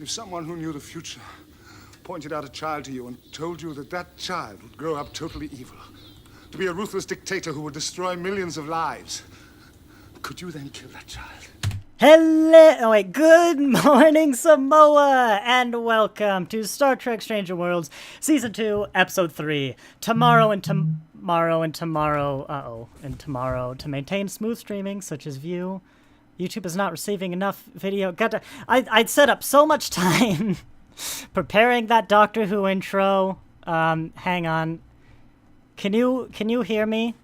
If someone who knew the future pointed out a child to you and told you that that child would grow up totally evil, to be a ruthless dictator who would destroy millions of lives, could you then kill that child? Hello, oh wait, good morning Samoa, and welcome to Star Trek Stranger Worlds, Season 2, Episode 3, tomorrow, to maintain smooth streaming, such as view. YouTube is not receiving enough video. I'd set up so much time preparing that Doctor Who intro. Hang on. Can you hear me?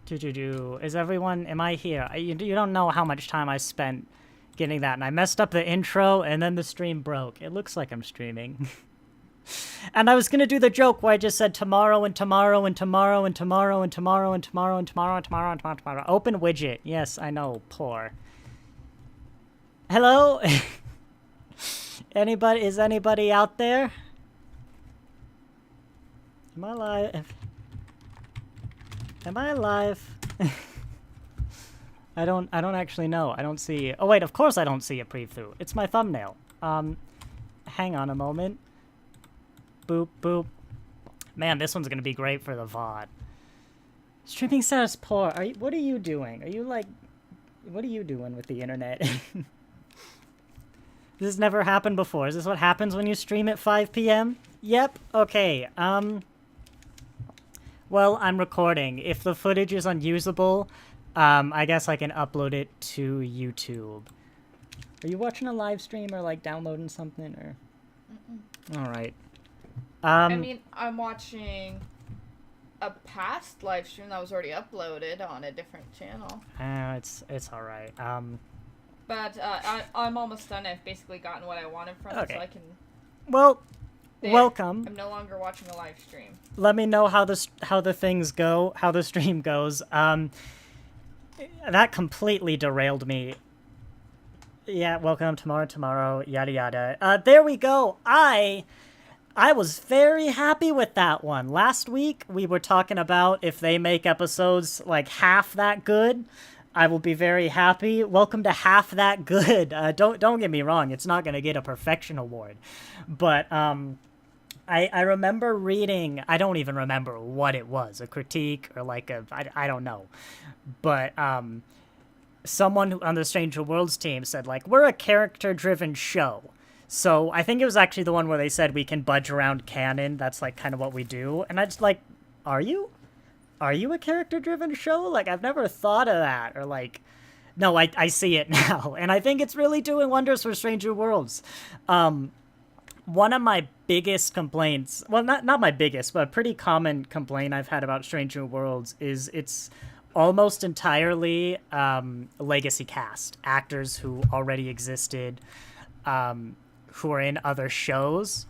Is everyone, am I here? You don't know how much time I spent getting that, and I messed up the intro, and then the stream broke. It looks like I'm streaming. And I was gonna do the joke where I just said tomorrow and tomorrow and tomorrow and tomorrow and tomorrow and tomorrow and tomorrow and tomorrow and tomorrow. Open widget. Yes, I know. Poor. Hello? Is anybody out there? Am I live? Am I alive? I don't actually know. I don't see. Oh wait, of course I don't see a preview. It's my thumbnail. Hang on a moment. Boop, boop. Man, this one's gonna be great for the VOD. Streaming status poor. What are you doing? Are you like... What are you doing with the internet? This has never happened before. Is this what happens when you stream at 5 p.m.? Yep. Okay. Well, I'm recording. If the footage is unusable, I guess I can upload it to YouTube. Are you watching a live stream or like downloading something or? All right. I mean, I'm watching a past live stream that was already uploaded on a different channel. It's all right. But I'm almost done. I've basically gotten what I wanted from it, so I can. Well, welcome. I'm no longer watching a live stream. Let me know how the things go, how the stream goes. That completely derailed me. Yeah, welcome tomorrow, yada yada. There we go. I was very happy with that one. Last week, we were talking about if they make episodes like half that good, I will be very happy. Welcome to half that good. Don't get me wrong, it's not going to get a perfection award. But I remember reading, I don't even remember what it was, a critique or like I don't know. But someone on the Stranger Worlds team said, like, we're a character-driven show. So I think it was actually the one where they said we can budge around canon. That's like kind of what we do. And I just like, are you a character-driven show? Like, I've never thought of that. Or like, no, I see it now. And I think it's really doing wonders for Stranger Worlds. One of my biggest complaints, well, not my biggest, but a pretty common complaint I've had about Stranger Worlds is it's almost entirely legacy cast. Actors who already existed, who are in other shows,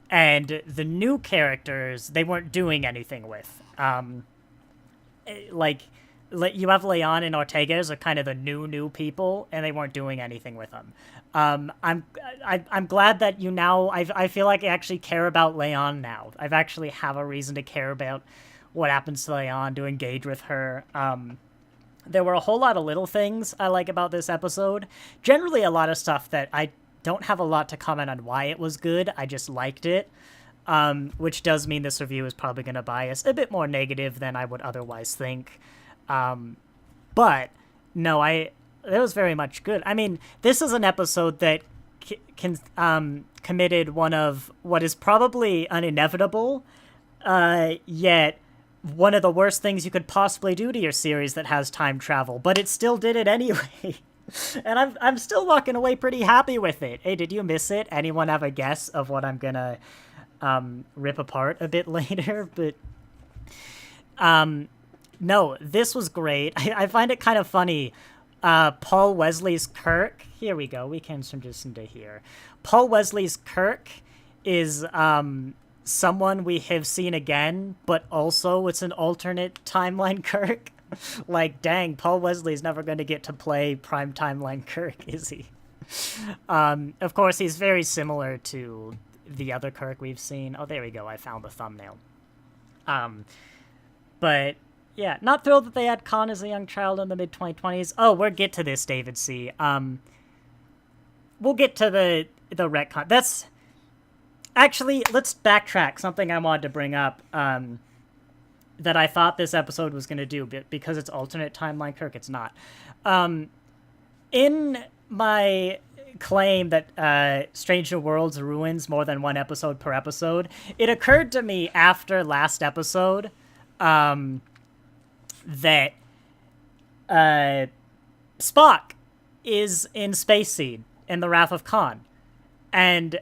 and the new characters they weren't doing anything with. Like you have Leon and Ortegas are kind of the new people, and they weren't doing anything with them. I'm glad that you now. I feel like I actually care about Leon now. I've actually have a reason to care about what happens to Leon, to engage with her. There were a whole lot of little things I like about this episode. Generally, a lot of stuff that I don't have a lot to comment on why it was good. I just liked it, which does mean this review is probably going to bias a bit more negative than I would otherwise think. But no, it was very much good. I mean, this is an episode that committed one of what is probably an inevitable, yet one of the worst things you could possibly do to your series that has time travel, but it still did it anyway. And I'm still walking away pretty happy with it. Hey, did you miss it? Anyone have a guess of what I'm gonna rip apart a bit later? But no, this was great. I find it kind of funny. Paul Wesley's Kirk. Here we go. We can transition to here. Paul Wesley's Kirk is someone we have seen again, but also it's an alternate timeline Kirk. Like, dang, Paul Wesley's never going to get to play prime timeline Kirk, is he? Of course, he's very similar to the other Kirk we've seen. Oh, there we go. I found the thumbnail. But yeah, not thrilled that they had Khan as a young child in the mid-2020s. Oh, we'll get to this, David C. we'll get to the retcon. That's actually, let's backtrack. Something I wanted to bring up that I thought this episode was going to do, but because it's alternate timeline, Kirk, it's not. In my claim that Strange New Worlds ruins more than one episode per episode, it occurred to me after last episode that Spock is in Space Seed in the Wrath of Khan, and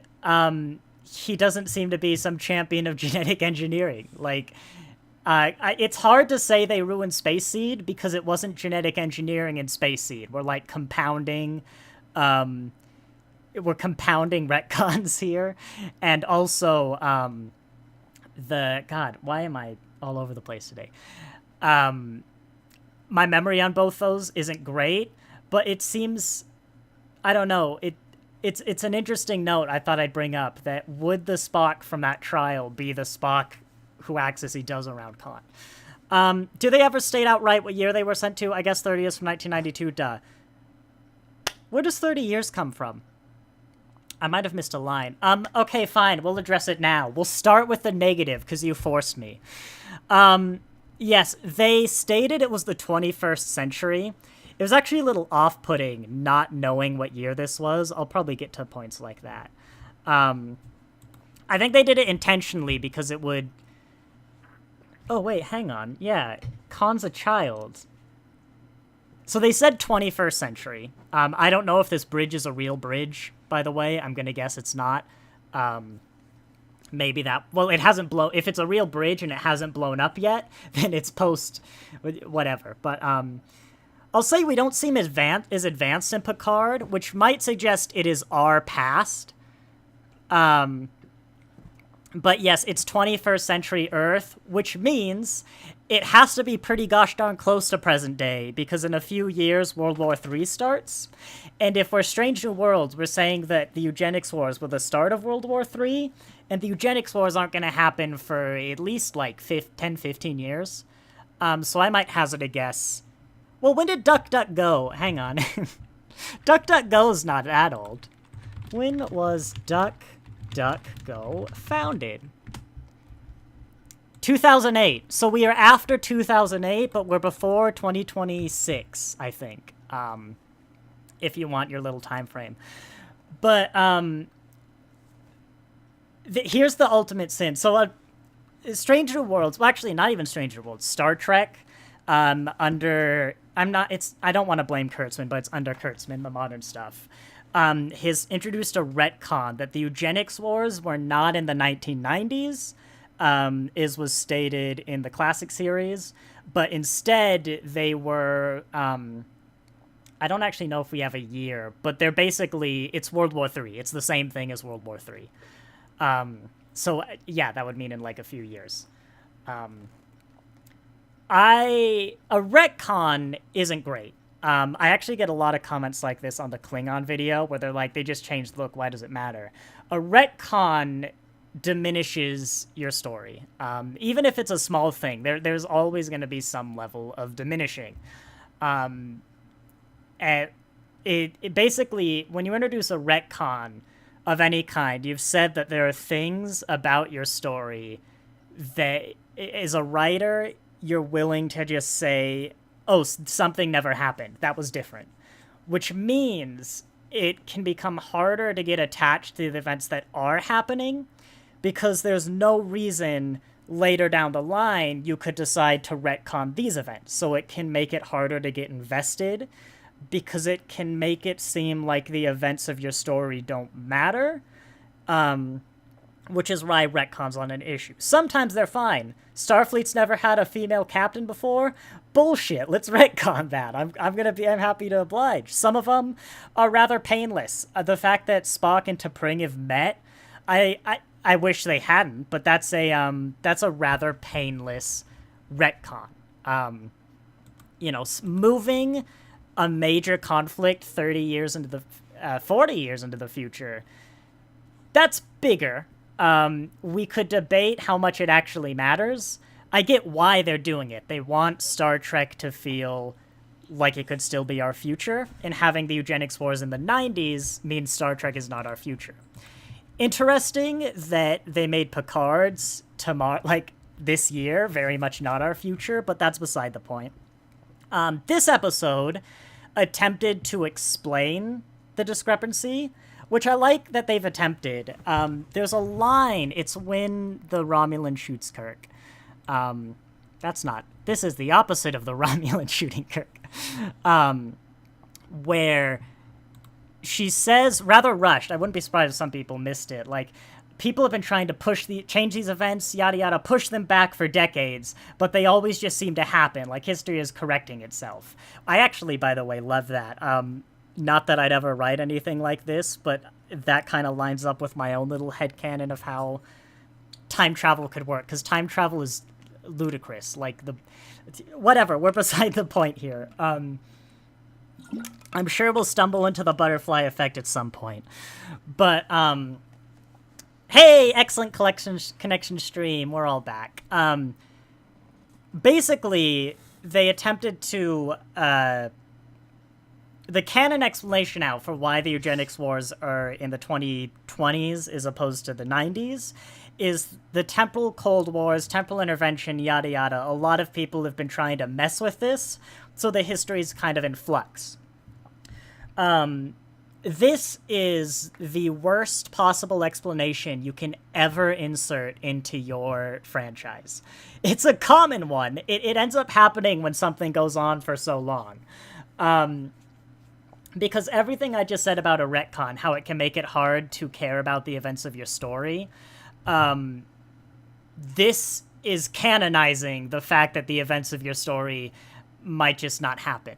he doesn't seem to be some champion of genetic engineering. Like, it's hard to say they ruined Space Seed because it wasn't genetic engineering in Space Seed. We're like compounding retcons here, and also why am I all over the place today? My memory on both those isn't great, but it seems, I don't know, it's an interesting note I thought I'd bring up, that would the Spock from that trial be the Spock who acts as he does around Khan? Do they ever state outright what year they were sent to? I guess 30 years from 1992, duh. Where does 30 years come from? I might have missed a line. Okay, fine, we'll address it now. We'll start with the negative, because you forced me. Yes, they stated it was the 21st century. It was actually a little off-putting not knowing what year this was. I'll probably get to points like that. I think they did it intentionally because it would... Oh, wait, hang on. Yeah, Khan's a child. So they said 21st century. I don't know if this bridge is a real bridge, by the way. I'm going to guess it's not. Maybe that... Well, it hasn't blown... If it's a real bridge and it hasn't blown up yet, then it's post... Whatever. But, I'll say we don't seem as advanced in Picard, which might suggest it is our past. But yes, it's 21st century Earth, which means it has to be pretty gosh darn close to present day, because in a few years, World War III starts. And if we're Strange New Worlds, we're saying that the eugenics wars were the start of World War III, and the eugenics wars aren't going to happen for at least like 10, 15 years. So I might hazard a guess. Well, when did DuckDuckGo? Hang on. DuckDuckGo's not that old. When was DuckDuckGo founded? 2008. So we are after 2008, but we're before 2026, I think. If you want your little time frame. But here's the ultimate sin. So Stranger Worlds, well, actually not even Stranger Worlds, Star Trek, I don't want to blame Kurtzman, but it's under Kurtzman, the modern stuff. Has introduced a retcon that the eugenics wars were not in the 1990s, was stated in the classic series, but instead they were, I don't actually know if we have a year, but they're basically, it's World War III. It's the same thing as World War III. So yeah, that would mean in like a few years. A retcon isn't great. I actually get a lot of comments like this on the Klingon video where they're like, they just changed the look, why does it matter? A retcon diminishes your story. Even if it's a small thing, there's always going to be some level of diminishing. And it basically, when you introduce a retcon of any kind, you've said that there are things about your story that, as a writer, you're willing to just say, oh, something never happened. That was different. Which means it can become harder to get attached to the events that are happening because there's no reason later down the line you could decide to retcon these events. So it can make it harder to get invested because it can make it seem like the events of your story don't matter. Which is why retcons aren't an issue. Sometimes they're fine. Starfleet's never had a female captain before. Bullshit. Let's retcon that. I'm happy to oblige. Some of them are rather painless. The fact that Spock and T'Pring have met, I wish they hadn't, but that's a rather painless retcon. Moving a major conflict 30 years into the 40 years into the future, that's bigger. We could debate how much it actually matters. I get why they're doing it. They want Star Trek to feel, like it could still be our future, and having the eugenics wars in the 90s means Star Trek is not our future. Interesting that they made Picard's tomorrow, like this year, very much not our future, but that's beside the point. This episode attempted to explain the discrepancy, which I like that they've attempted. There's a line, it's when the Romulan shoots Kirk. This is the opposite of the Romulan shooting Kirk. Where she says, rather rushed, I wouldn't be surprised if some people missed it, like, people have been trying to change these events, yada yada, push them back for decades, but they always just seem to happen, like history is correcting itself. I actually, by the way, love that. Not that I'd ever write anything like this, but that kind of lines up with my own little headcanon of how time travel could work, because time travel is ludicrous. Like, whatever, we're beside the point here. I'm sure we'll stumble into the butterfly effect at some point. But, hey, excellent connection stream. We're all back. Basically, they attempted to, the canon explanation now for why the eugenics wars are in the 2020s as opposed to the 90s is the temporal Cold Wars, temporal intervention, yada yada. A lot of people have been trying to mess with this, so the history is kind of in flux. This is the worst possible explanation you can ever insert into your franchise. It's a common one. It ends up happening when something goes on for so long. Because everything I just said about a retcon, how it can make it hard to care about the events of your story, this is canonizing the fact that the events of your story might just not happen.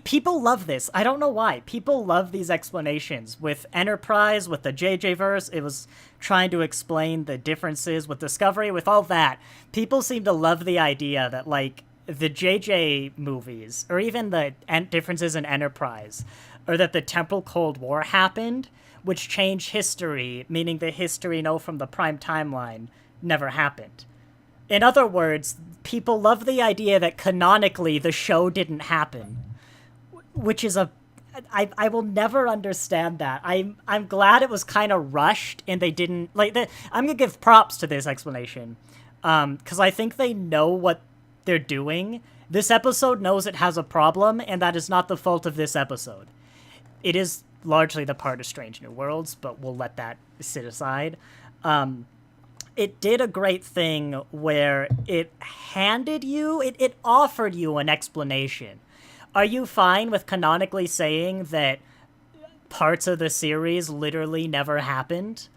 People love this. I don't know why. People love these explanations. With Enterprise, with the JJ verse, it was trying to explain the differences with Discovery, with all that. People seem to love the idea that, like, the JJ movies, or even the differences in Enterprise, or that the temporal Cold War happened, which changed history, meaning the history from the prime timeline never happened. In other words, people love the idea that canonically the show didn't happen, which is I will never understand that. I'm glad it was kind of rushed and they didn't, I'm gonna give props to this explanation, because I think they know what they're doing. This episode knows it has a problem, and that is not the fault of this episode. It is largely the part of Strange New Worlds, but we'll let that sit aside. It did a great thing where it offered you an explanation. Are you fine with canonically saying that parts of the series literally never happened?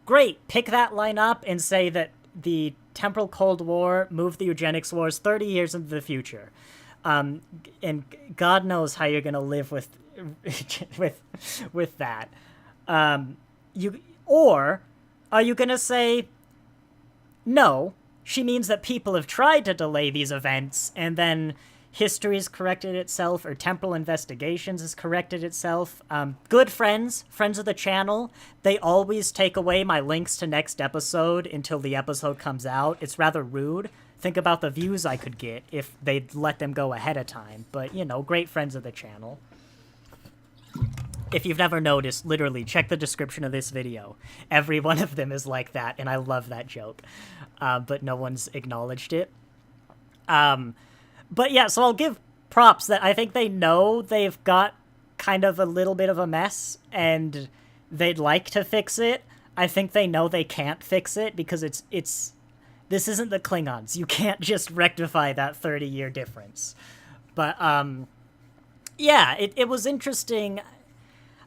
Great, pick that line up and say that the temporal Cold War moved the eugenics wars 30 years into the future. And God knows how you're going to live with that. Or are you going to say, no, she means that people have tried to delay these events, and then history's corrected itself, or temporal investigations has corrected itself. Good friends of the channel, they always take away my links to next episode until the episode comes out. It's rather rude. Think about the views I could get if they'd let them go ahead of time. But, great friends of the channel. If you've never noticed, literally, check the description of this video. Every one of them is like that, and I love that joke. But no one's acknowledged it. But yeah, so I'll give props that I think they know they've got kind of a little bit of a mess, and they'd like to fix it. I think they know they can't fix it, because this isn't the Klingons. You can't just rectify that 30-year difference. But, yeah, it was interesting.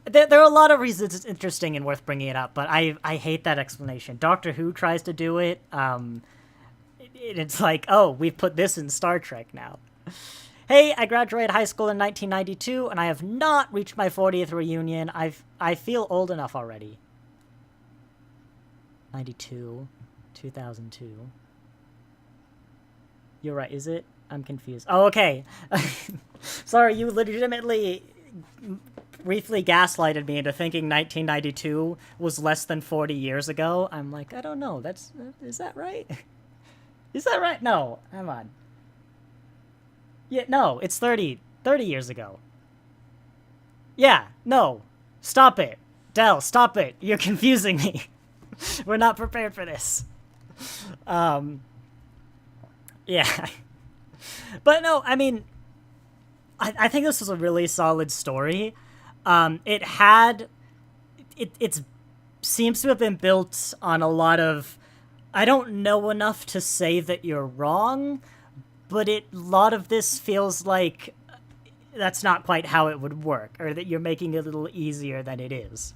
There are a lot of reasons it's interesting and worth bringing it up, but I hate that explanation. Doctor Who tries to do it. It's like, oh, we've put this in Star Trek now. Hey, I graduated high school in 1992, and I have not reached my 40th reunion. I feel old enough already. 92, 2002. You're right, is it? I'm confused. Oh, okay. Sorry, you legitimately briefly gaslighted me into thinking 1992 was less than 40 years ago. I'm like, I don't know. Is that right? Is that right? No, come on. Yeah, no, it's 30 years ago. Yeah, no. Stop it. Del, stop it. You're confusing me. We're not prepared for this. Yeah. But no, I mean, I think this was a really solid story. It had... It seems to have been built on a lot of... I don't know enough to say that you're wrong, but a lot of this feels like that's not quite how it would work, or that you're making it a little easier than it is.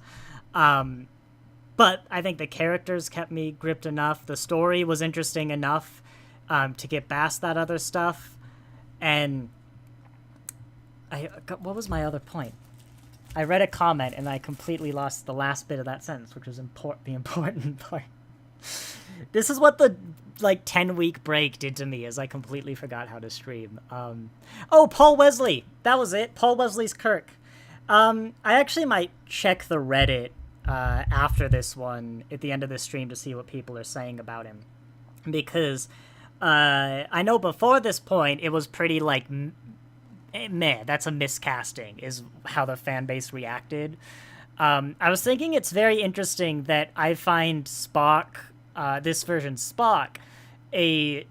But I think the characters kept me gripped enough. The story was interesting enough to get past that other stuff. And what was my other point? I read a comment and I completely lost the last bit of that sentence, which was the important part. This is what the 10-week break did to me, is I completely forgot how to stream. Oh, Paul Wesley. That was it. Paul Wesley's Kirk. I actually might check the Reddit after this one at the end of the stream to see what people are saying about him. Because I know before this point it was pretty meh, that's a miscasting, is how the fan base reacted. I was thinking it's very interesting that I find Spock, this version Spock, a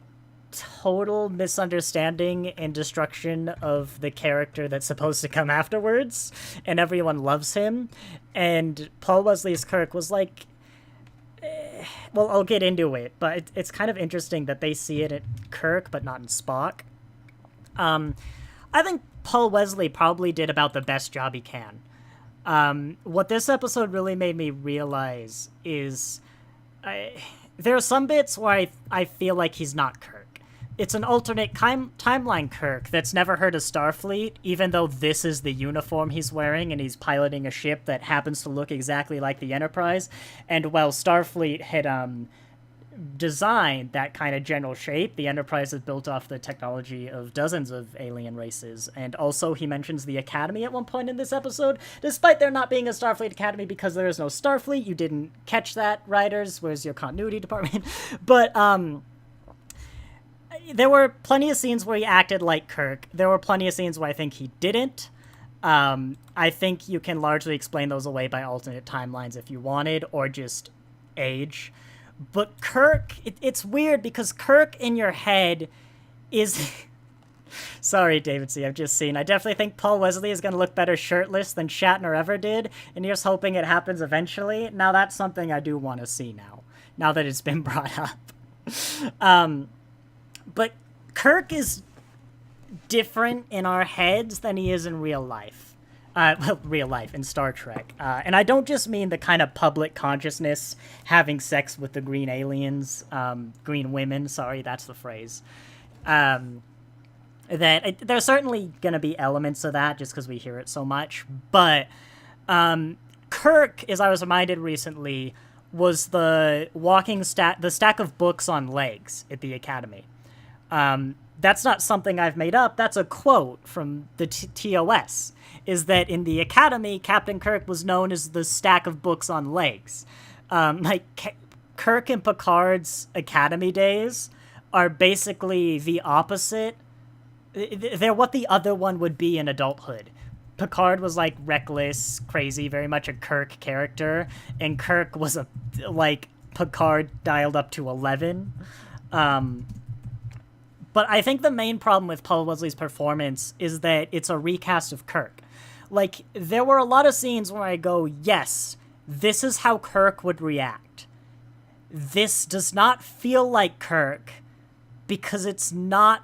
total misunderstanding and destruction of the character that's supposed to come afterwards, and everyone loves him. And Paul Wesley's Kirk was well, I'll get into it, but it's kind of interesting that they see it at Kirk, but not in Spock. I think Paul Wesley probably did about the best job he can. What this episode really made me realize is there are some bits where I feel like he's not Kirk. It's an alternate timeline Kirk that's never heard of Starfleet, even though this is the uniform he's wearing and he's piloting a ship that happens to look exactly like the Enterprise. And while Starfleet had designed that kind of general shape, the Enterprise is built off the technology of dozens of alien races. And also he mentions the Academy at one point in this episode, despite there not being a Starfleet Academy because there is no Starfleet. You didn't catch that, writers. Where's your continuity department? But there were plenty of scenes where he acted like Kirk. There were plenty of scenes where I think he didn't. I think you can largely explain those away by alternate timelines if you wanted, or just age. But Kirk, it's weird because Kirk in your head is... Sorry, David C., I've just seen. I definitely think Paul Wesley is going to look better shirtless than Shatner ever did, and here's hoping it happens eventually. Now that's something I do want to see now that it's been brought up. But Kirk is different in our heads than he is in real life. Real life, in Star Trek. And I don't just mean the kind of public consciousness having sex with the green aliens, green women, sorry, that's the phrase. There's certainly going to be elements of that just because we hear it so much. But Kirk, as I was reminded recently, was the stack of books on legs at the Academy. That's not something I've made up. That's a quote from the TOS, is that in the Academy, Captain Kirk was known as the stack of books on legs. Kirk and Picard's Academy days are basically the opposite. They're what the other one would be in adulthood. Picard was reckless, crazy, very much a Kirk character, and Kirk was Picard dialed up to 11. But I think the main problem with Paul Wesley's performance is that it's a recast of Kirk. There were a lot of scenes where I go, yes, this is how Kirk would react. This does not feel like Kirk because it's not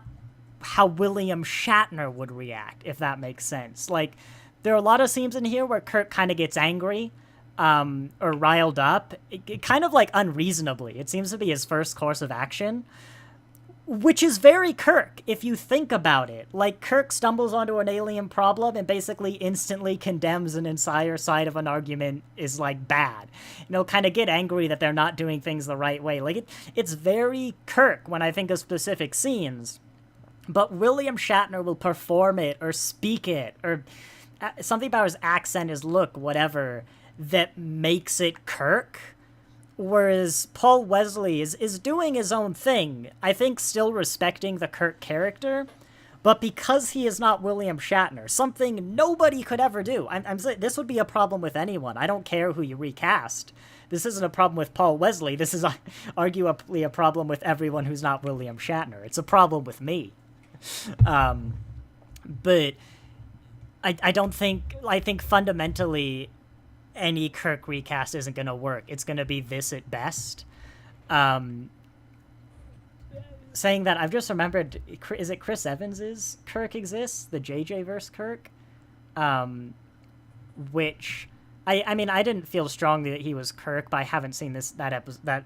how William Shatner would react, if that makes sense. There are a lot of scenes in here where Kirk kind of gets angry or riled up, kind of unreasonably. It seems to be his first course of action. Which is very Kirk, if you think about it. Kirk stumbles onto an alien problem and basically instantly condemns an entire side of an argument is, bad. And he'll kind of get angry that they're not doing things the right way. It's very Kirk when I think of specific scenes. But William Shatner will perform it or speak it or something about his accent, his look, whatever, that makes it Kirk. Whereas Paul Wesley is doing his own thing, I think still respecting the Kirk character, But because he is not William Shatner, something nobody could ever do. I'm saying this would be a problem with anyone. I don't care who you recast. This isn't a problem with Paul Wesley. This is arguably a problem with everyone who's not William Shatner. It's a problem with me. But I don't think... I think fundamentally any Kirk recast isn't going to work. It's going to be this at best. Saying that, I've just remembered, is it Chris Evans's Kirk exists? The JJ-verse Kirk? Which, I mean, I didn't feel strongly that he was Kirk, but I haven't seen that episode.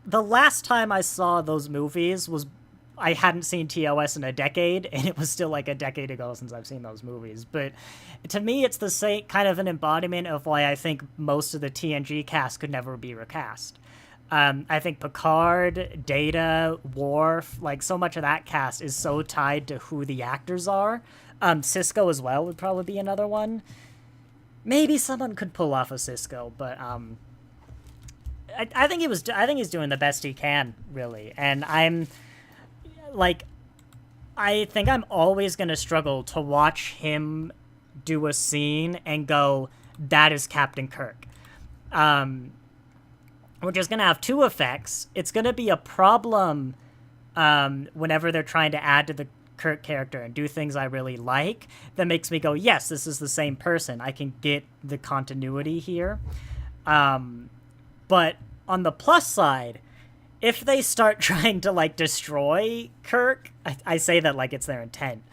The last time I saw those movies was, I hadn't seen TOS in a decade, and it was still like a decade ago since I've seen those movies. But to me, it's the same kind of an embodiment of why I think most of the TNG cast could never be recast. I think Picard, Data, Worf, like so much of that cast is so tied to who the actors are. Cisco as well would probably be another one. Maybe someone could pull off a Cisco, but I think he's doing the best he can, really. And I think I'm always gonna struggle to watch him do a scene and go, that is Captain Kirk. Which is going to have two effects. It's going to be a problem whenever they're trying to add to the Kirk character and do things I really like that makes me go, yes, this is the same person. I can get the continuity here. But on the plus side, if they start trying to, like, destroy Kirk, I say that like it's their intent.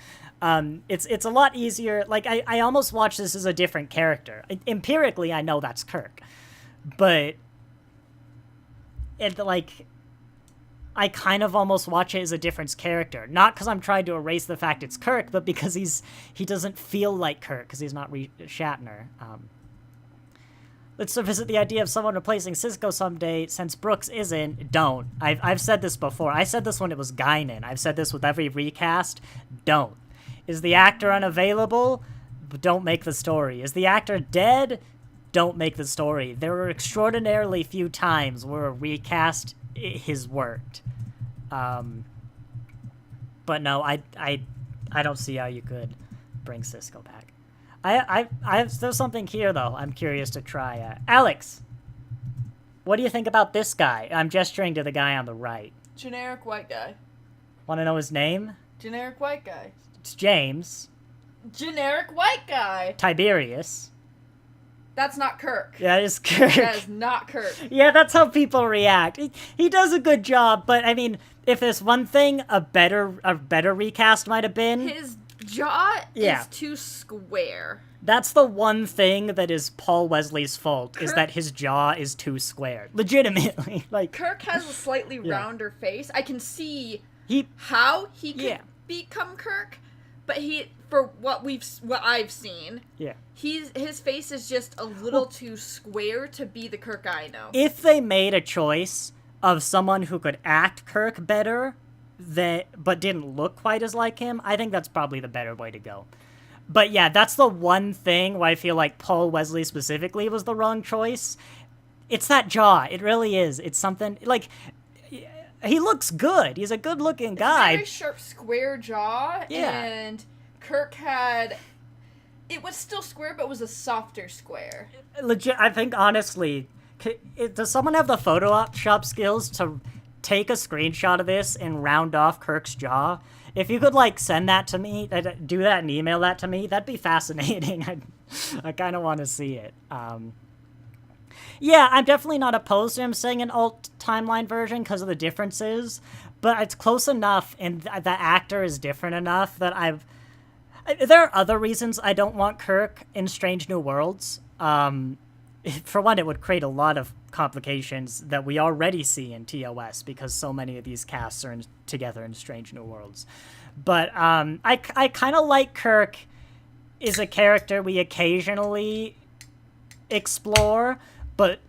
It's a lot easier. Like, I almost watch this as a different character. Empirically, I know that's Kirk. But... I kind of almost watch it as a different character. Not because I'm trying to erase the fact it's Kirk, but because he doesn't feel like Kirk, because he's not Shatner. Let's visit the idea of someone replacing Cisco someday, since Brooks isn't. Don't. I've said this before. I said this when it was Guinan. I've said this with every recast. Don't. Is the actor unavailable? Don't make the story. Is the actor dead? Don't make the story. There were extraordinarily few times where a recast has worked. But no, I don't see how you could bring Cisco back. There's something here though. I'm curious to try. Alex, what do you think about this guy? I'm gesturing to the guy on the right. Generic white guy. Want to know his name? Generic white guy. It's James. Generic white guy. Tiberius. That's not Kirk. Yeah, it's Kirk. That is not Kirk. Yeah, that's how people react. He does a good job, but I mean, if there's one thing a better recast might have been, his jaw is too square. That's the one thing that is Paul Wesley's fault, is that his jaw is too square. Legitimately. Like Kirk has a slightly rounder face. I can see how he could become Kirk, but for what I've seen, his face is just a little too square to be the Kirk I know. If they made a choice of someone who could act Kirk better, but didn't look quite as like him, I think that's probably the better way to go. But yeah, that's the one thing where I feel like Paul Wesley specifically was the wrong choice. It's that jaw. It really is. It's something, like, he looks good. He's a good-looking guy. Very sharp, square jaw. Yeah. And Kirk had... It was still square, but it was a softer square. Legit, I think, honestly, does someone have the Photoshop skills to take a screenshot of this and round off Kirk's jaw? If you could, like, send that to me, do that and email that to me, that'd be fascinating. I kind of want to see it. Yeah, I'm definitely not opposed to him saying an alt timeline version because of the differences, but it's close enough and the actor is different enough that there are other reasons I don't want Kirk in Strange New Worlds. For one, it would create a lot of complications that we already see in TOS because so many of these casts are together in Strange New Worlds. But I kind of like Kirk is a character we occasionally explore, but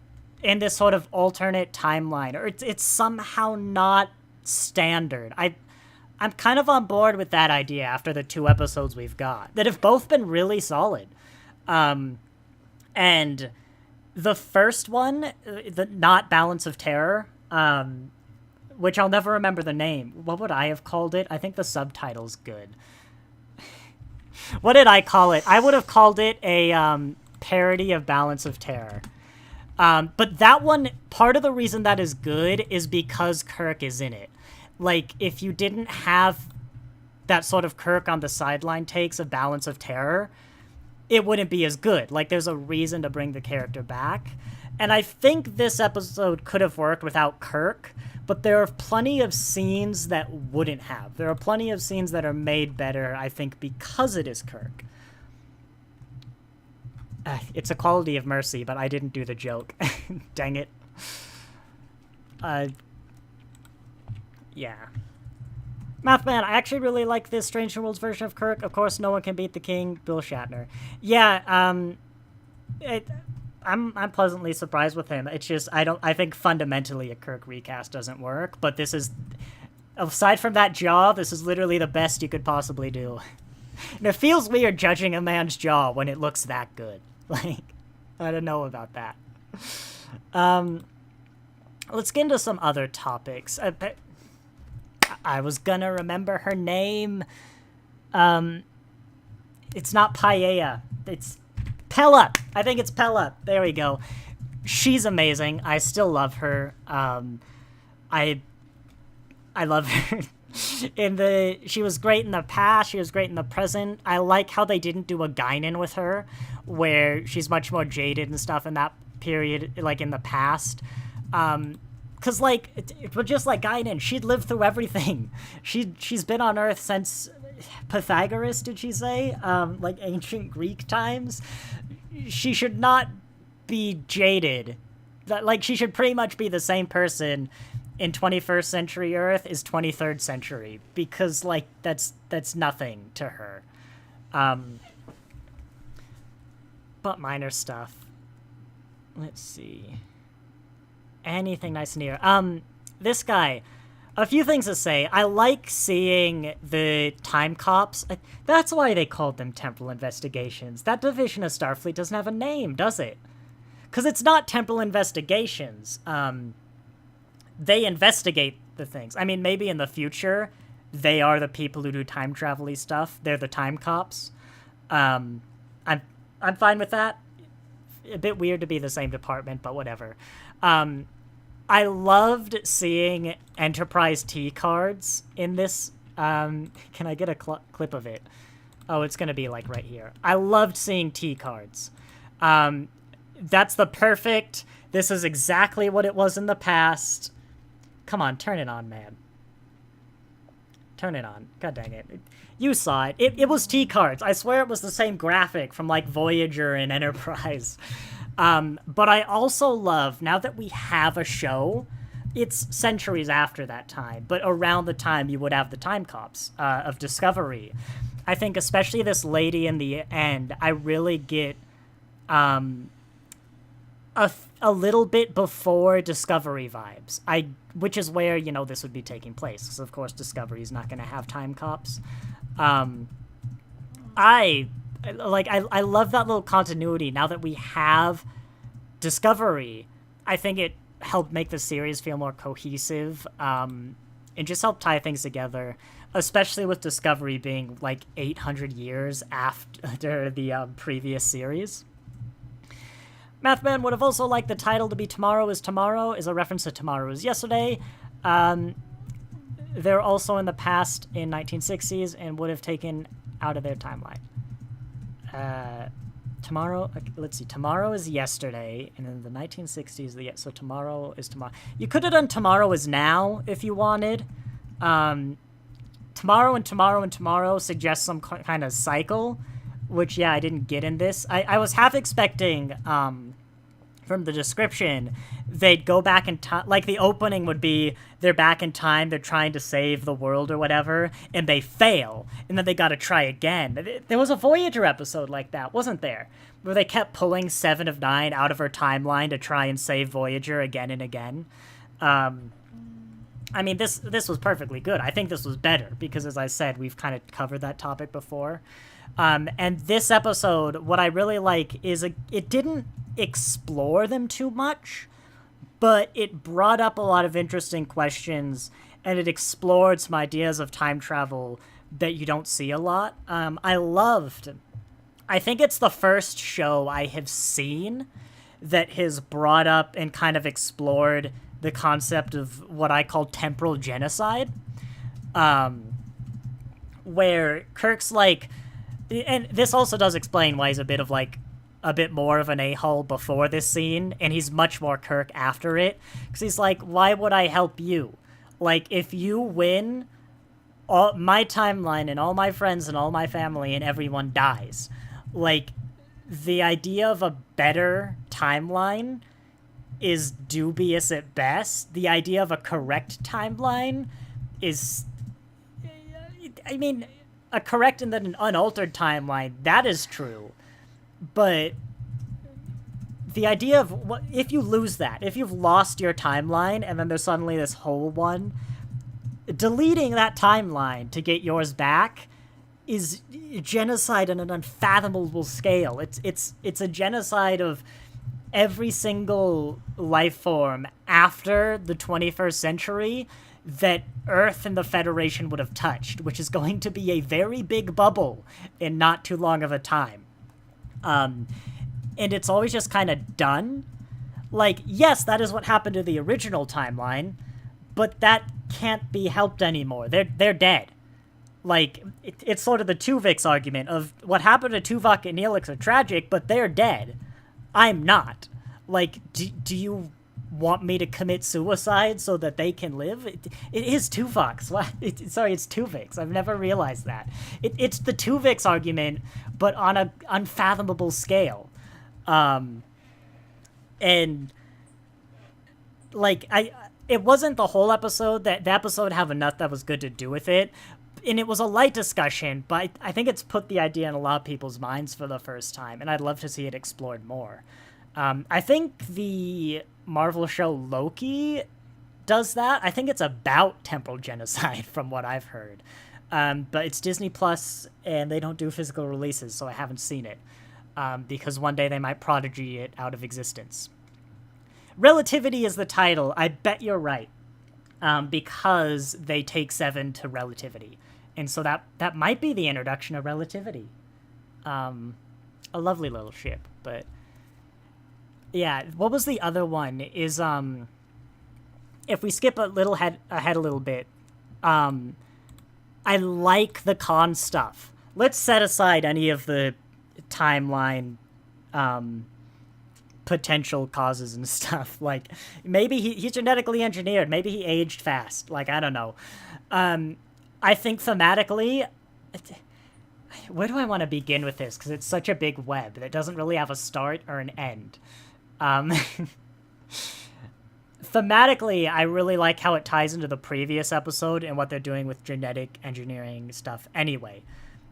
in this sort of alternate timeline, or it's somehow not standard. I'm kind of on board with that idea after the 2 episodes we've got that have both been really solid. And the first one, the not Balance of Terror, which I'll never remember the name. What would I have called it? I think the subtitle's good. What did I call it? I would have called it a parody of Balance of Terror. But that one, part of the reason that is good is because Kirk is in it. Like, if you didn't have that sort of Kirk on the sideline takes of Balance of Terror, it wouldn't be as good. Like, there's a reason to bring the character back. And I think this episode could have worked without Kirk, but there are plenty of scenes that wouldn't have. There are plenty of scenes that are made better, I think, because it is Kirk. It's a quality of mercy, but I didn't do the joke. Dang it. Yeah. Mathman, I actually really like this Strange New Worlds version of Kirk. Of course, no one can beat the king, Bill Shatner. Yeah, I'm pleasantly surprised with him. It's just, I think fundamentally a Kirk recast doesn't work, but this is, aside from that jaw, this is literally the best you could possibly do. And it feels weird judging a man's jaw when it looks that good. Like, I don't know about that. Let's get into some other topics. I was gonna remember her name. It's not Paella. It's Pella. I think it's Pella. There we go. She's amazing. I still love her. I love her. She was great in the past. She was great in the present. I like how they didn't do a Guinan with her, where she's much more jaded and stuff in that period, like in the past. Because, like, but just like Guinan, she'd lived through everything. She's been on Earth since Pythagoras, did she say? Like ancient Greek times. She should not be jaded. Like, she should pretty much be the same person in 21st century Earth as 23rd century, because, like, that's nothing to her. But minor stuff. Let's see. Anything nice in here? This guy. A few things to say. I like seeing the time cops. That's why they called them Temporal Investigations. That division of Starfleet doesn't have a name, does it? Because it's not Temporal Investigations. They investigate the things. I mean, maybe in the future, they are the people who do time travel-y stuff. They're the time cops. I'm fine with that. A bit weird to be the same department, but whatever. I loved seeing Enterprise T cards in this. Can I get a clip of it? Oh, it's going to be like right here. I loved seeing T cards. That's the perfect, this is exactly what it was in the past. Come on, turn it on, man. Turn it on. God dang it. You saw it. It was T cards. I swear it was the same graphic from, like, Voyager and Enterprise. But I also love, now that we have a show, it's centuries after that time, but around the time you would have the time cops of Discovery. I think especially this lady in the end, I really get a little bit before Discovery vibes. Which is where, you know, this would be taking place, because of course Discovery is not going to have time cops. I love that little continuity. Now that we have Discovery, I think it helped make the series feel more cohesive, and just help tie things together, especially with Discovery being like 800 years after the previous series. Mathman would have also liked the title to be Tomorrow is Tomorrow, is a reference to Tomorrow is Yesterday. They're also in the past in 1960s and would have taken out of their timeline. Tomorrow, let's see, Tomorrow is Yesterday, and in the 1960s, so Tomorrow is Tomorrow. You could have done Tomorrow is Now if you wanted. Tomorrow and Tomorrow and Tomorrow suggests some kind of cycle, which, yeah, I didn't get in this. I was half expecting, from the description, they'd go back in time, like the opening would be, they're back in time, they're trying to save the world or whatever, and they fail, and then they gotta try again. There was a Voyager episode like that, wasn't there? Where they kept pulling 7 of 9 out of her timeline to try and save Voyager again and again. I mean, this was perfectly good. I think this was better, because as I said, we've kind of covered that topic before. And this episode, what I really like is it didn't explore them too much, but it brought up a lot of interesting questions, and it explored some ideas of time travel that you don't see a lot. I think it's the first show I have seen that has brought up and kind of explored the concept of what I call temporal genocide, where Kirk's like, and this also does explain why he's a bit more of an a-hole before this scene, and he's much more Kirk after it, because he's like, why would I help you? Like, if you win, all my timeline and all my friends and all my family and everyone dies. Like, the idea of a better timeline is dubious at best. The idea of a correct timeline is, I mean, a correct and then an unaltered timeline, that is true. But the idea of what if you lose that, if you've lost your timeline and then there's suddenly this whole one, deleting that timeline to get yours back is genocide on an unfathomable scale. It's a genocide of every single life form after the 21st century that Earth and the Federation would have touched, which is going to be a very big bubble in not too long of a time. And it's always just kind of done. Like, yes, that is what happened to the original timeline, but that can't be helped anymore. They're dead. Like, it's sort of the Tuvix argument of what happened to Tuvok and Neelix are tragic, but they're dead. I'm not. Like, do you want me to commit suicide so that they can live? It is Tuvix. Sorry, it's Tuvix. I've never realized that. It's the Tuvix argument, but on an unfathomable scale. And, like, it wasn't the whole episode. The episode have enough that was good to do with it. And it was a light discussion, but I think it's put the idea in a lot of people's minds for the first time, and I'd love to see it explored more. I think the Marvel show Loki does that. I think it's about temporal genocide from what I've heard. But it's Disney Plus, and they don't do physical releases, so I haven't seen it. Because one day they might prodigy it out of existence. Relativity is the title. I bet you're right. Because they take 7 to relativity. And so that might be the introduction of relativity. A lovely little ship, but... Yeah, what was the other one is, if we skip a little ahead a little bit, I like the Khan stuff. Let's set aside any of the timeline, potential causes and stuff. Like, maybe he's genetically engineered. Maybe he aged fast. Like, I don't know. I think thematically... Where do I want to begin with this? Because it's such a big web that doesn't really have a start or an end. Thematically, I really like how it ties into the previous episode and what they're doing with genetic engineering stuff. Anyway,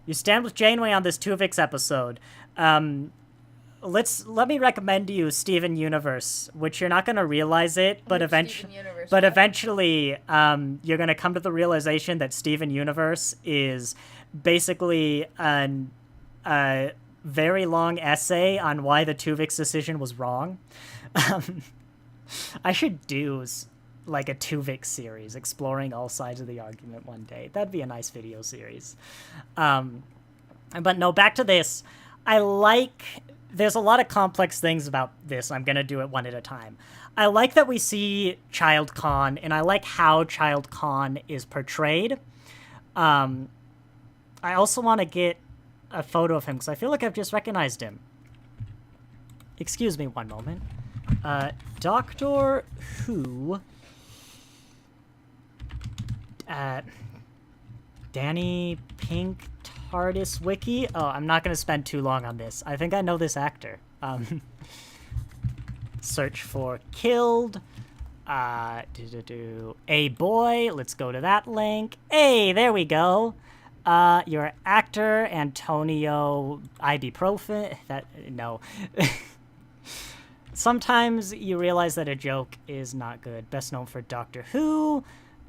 you stand with Janeway on this Tuvix episode. Let me recommend to you Steven Universe, which you're not going to realize it, but eventually you're going to come to the realization that Steven Universe is basically a very long essay on why the Tuvix decision was wrong. I should do like a Tuvix series exploring all sides of the argument one day. That'd be a nice video series. But no, back to this. There's a lot of complex things about this. I'm going to do it one at a time. I like that we see Child Khan, and I like how Child Khan is portrayed. I also want to get a photo of him, because I feel like I've just recognized him. Excuse me one moment. Doctor Who... Danny Pink TARDIS Wiki? Oh, I'm not going to spend too long on this. I think I know this actor. Search for killed. A boy. Let's go to that link. Hey, there we go. Your actor, Antonio Ibuprofen. No. Sometimes you realize that a joke is not good. Best known for Doctor Who.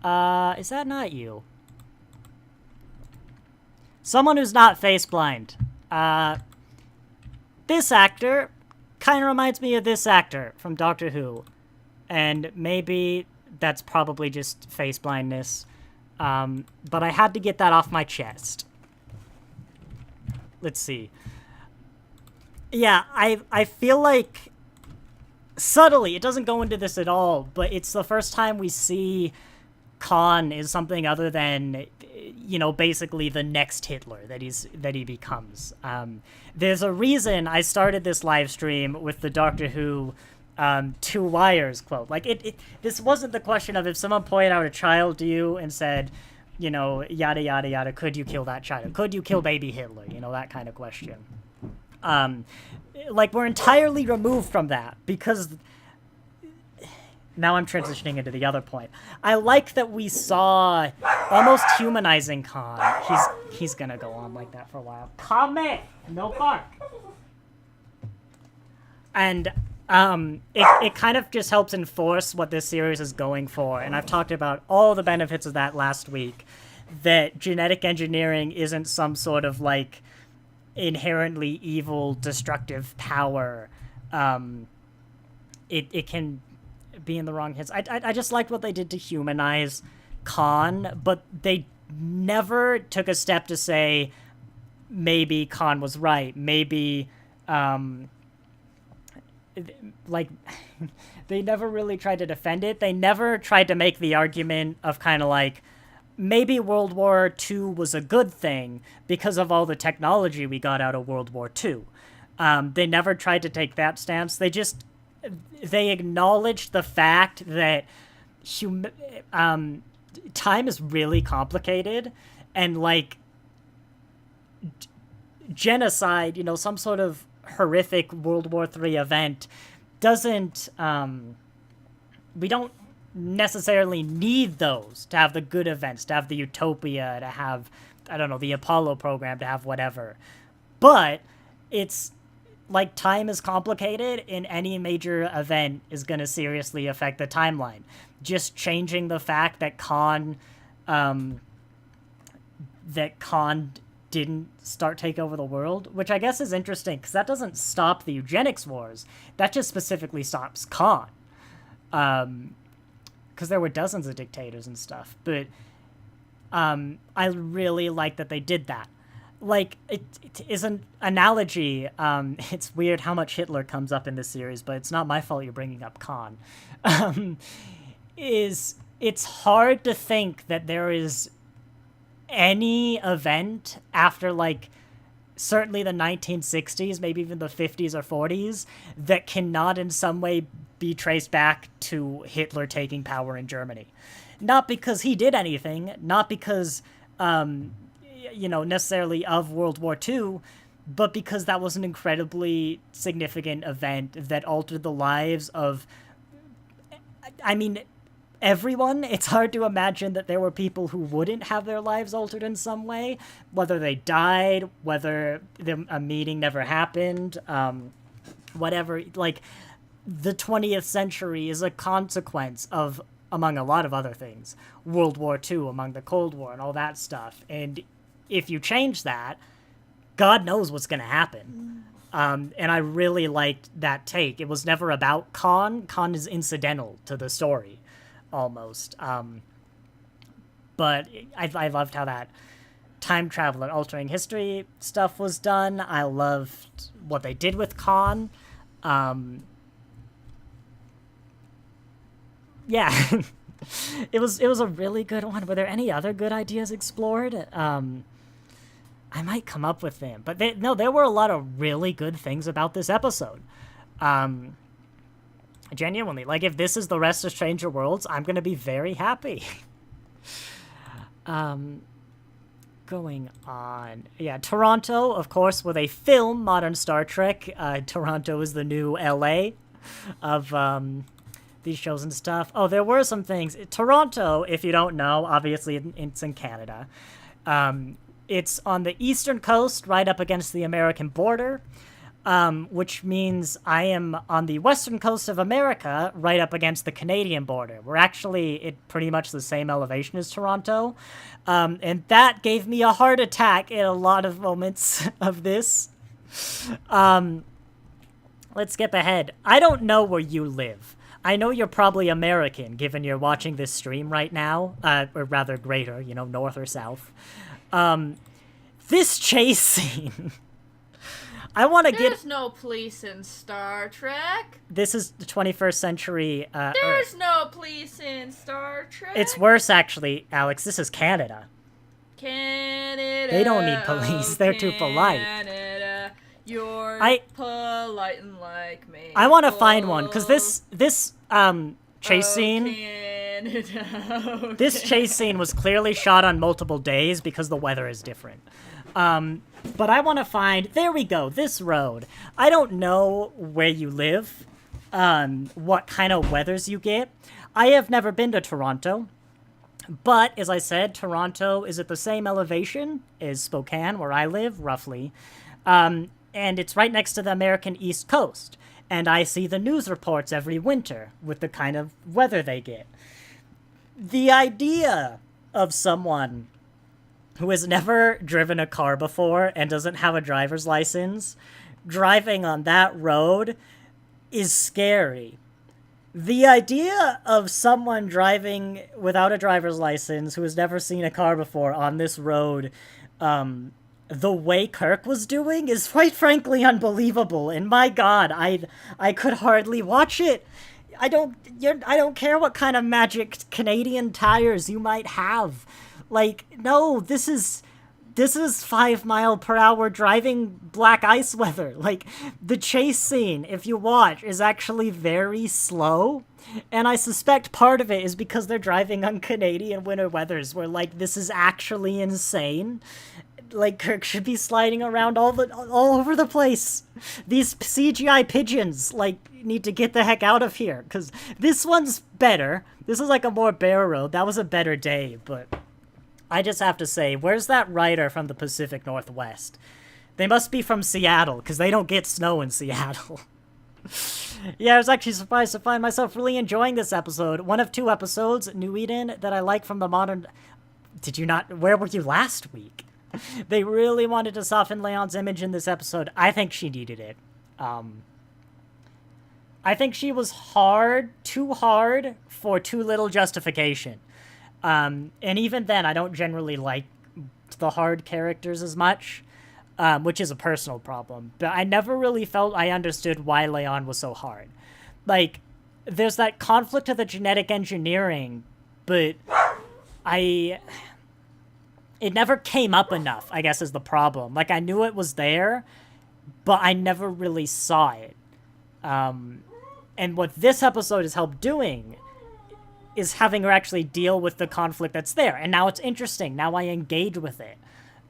Is that not you? Someone who's not face blind. This actor kind of reminds me of this actor from Doctor Who. and maybe that's probably just face blindness, but I had to get that off my chest. Let's see. Yeah, I feel like subtly, it doesn't go into this at all, but it's the first time we see Khan is something other than, you know, basically the next Hitler that he becomes. There's a reason I started this live stream with the Doctor Who Two Wires quote. Like, this wasn't the question of if someone pointed out a child to you and said, you know, yada, yada, yada, could you kill that child? Could you kill baby Hitler? You know, that kind of question. Like, we're entirely removed from that, because now I'm transitioning into the other point. I like that we saw almost humanizing Khan. He's gonna go on like that for a while. Come in! No bark! And it kind of just helps enforce what this series is going for, and I've talked about all the benefits of that last week, that genetic engineering isn't some sort of, like, inherently evil, destructive power. It can be in the wrong hands. I just liked what they did to humanize Khan, but they never took a step to say maybe Khan was right. Maybe, like, they never really tried to defend it. They never tried to make the argument of kind of like, maybe World War II was a good thing because of all the technology we got out of World War II. They never tried to take that stance. They acknowledged the fact that time is really complicated, and, like, genocide, you know, some sort of horrific World War III event doesn't, we don't necessarily need those to have the good events, to have the utopia, to have, I don't know, the Apollo program, to have whatever. But it's like, time is complicated, and any major event is going to seriously affect the timeline. Just changing the fact that Khan didn't take over the world, which I guess is interesting, because that doesn't stop the eugenics wars. That just specifically stops Khan. Because there were dozens of dictators and stuff. But I really like that they did that. Like, it is an analogy. It's weird how much Hitler comes up in this series, but it's not my fault you're bringing up Khan. It's hard to think that there is any event after, like, certainly the 1960s, maybe even the 50s or 40s, that cannot in some way be traced back to Hitler taking power in Germany. Not because he did anything, not because, you know, necessarily of World War II, but because that was an incredibly significant event that altered the lives of, I mean, everyone. It's hard to imagine that there were people who wouldn't have their lives altered in some way, whether they died, whether a meeting never happened, whatever. Like, the 20th century is a consequence of, among a lot of other things, World War II, among the Cold War and all that stuff. And if you change that, God knows what's going to happen. And I really liked that take. It was never about Khan. Khan is incidental to the story, almost. But I loved how that time travel and altering history stuff was done. I loved what they did with Khan. Yeah, it was a really good one. Were there any other good ideas explored? I might come up with them, but there were a lot of really good things about this episode. Genuinely, like, if this is the rest of Stranger Worlds, I'm gonna be very happy. Going on, yeah, Toronto, of course, with a film, modern Star Trek. Toronto is the new LA of these shows and stuff. Oh, there were some things. Toronto, if you don't know, obviously it's in Canada. It's on the eastern coast, right up against the American border, which means I am on the western coast of America, right up against the Canadian border. We're actually at pretty much the same elevation as Toronto, and that gave me a heart attack in a lot of moments of this. Let's skip ahead. I don't know where you live. I know you're probably American, given you're watching this stream right now, or rather greater, you know, north or south. This chase scene... I want to get... There's no police in Star Trek. This is the 21st century, There's no police in Star Trek. It's worse, actually, Alex. This is Canada. Canada. They don't need police. They're too polite. Canada. You're polite and like me. I want to find one, because this chase scene... Canada. This chase scene was clearly shot on multiple days because the weather is different. But I want to find... There we go, this road. I don't know where you live, what kind of weathers you get. I have never been to Toronto, but, as I said, Toronto is at the same elevation as Spokane, where I live, roughly. And it's right next to the American East Coast. And I see the news reports every winter with the kind of weather they get. The idea of someone who has never driven a car before and doesn't have a driver's license driving on that road is scary. The idea of someone driving without a driver's license who has never seen a car before on this road, the way Kirk was doing is quite frankly unbelievable. And my God, I could hardly watch it. I don't care what kind of magic Canadian tires you might have. Like, no, this is 5 mile per hour driving black ice weather. Like, the chase scene, if you watch, is actually very slow. And I suspect part of it is because they're driving on Canadian winter weathers where, like, this is actually insane. Like, Kirk should be sliding around all over the place. These CGI pigeons, like, need to get the heck out of here. Because this one's better. This is like a more bare road. That was a better day, but... I just have to say, where's that writer from the Pacific Northwest? They must be from Seattle, because they don't get snow in Seattle. Yeah, I was actually surprised to find myself really enjoying this episode. One of 2 episodes, New Eden, that I like from the modern... Did you not... Where were you last week? They really wanted to soften Leon's image in this episode. I think she needed it. I think she was too hard, for too little justification. And even then, I don't generally like the hard characters as much, which is a personal problem. But I never really felt I understood why Leon was so hard. Like, there's that conflict of the genetic engineering, but it never came up enough, I guess, is the problem. Like, I knew it was there, but I never really saw it. And what this episode has helped doing is having her actually deal with the conflict that's there. And now it's interesting. Now I engage with it.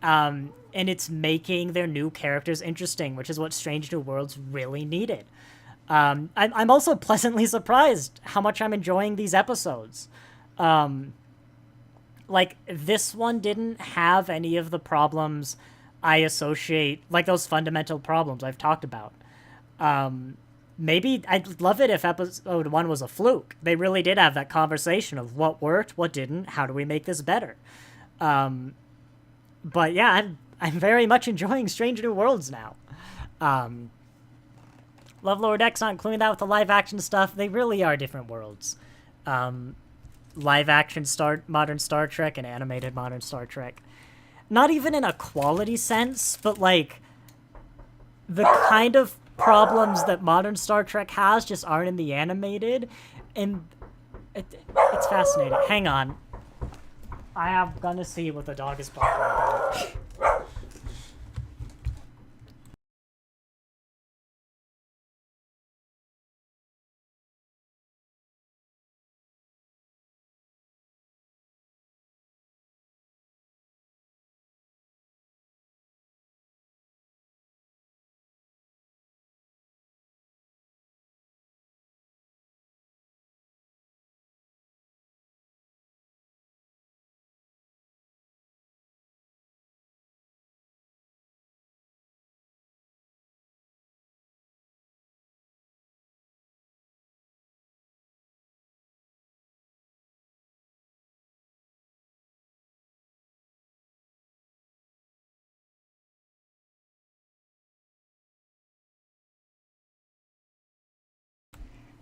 And it's making their new characters interesting, which is what Strange New Worlds really needed. I'm also pleasantly surprised how much I'm enjoying these episodes. Like, this one didn't have any of the problems I associate, like those fundamental problems I've talked about. Maybe I'd love it if episode 1 was a fluke. They really did have that conversation of what worked, what didn't, how do we make this better. But yeah, I'm very much enjoying Strange New Worlds now. Love Lower Decks, not including that with the live action stuff. They really are different worlds. Live action modern Star Trek and animated modern Star Trek. Not even in a quality sense, but like the kind of problems that modern Star Trek has just aren't in the animated, and it's fascinating. Hang on. I am gonna see what the dog is barking about.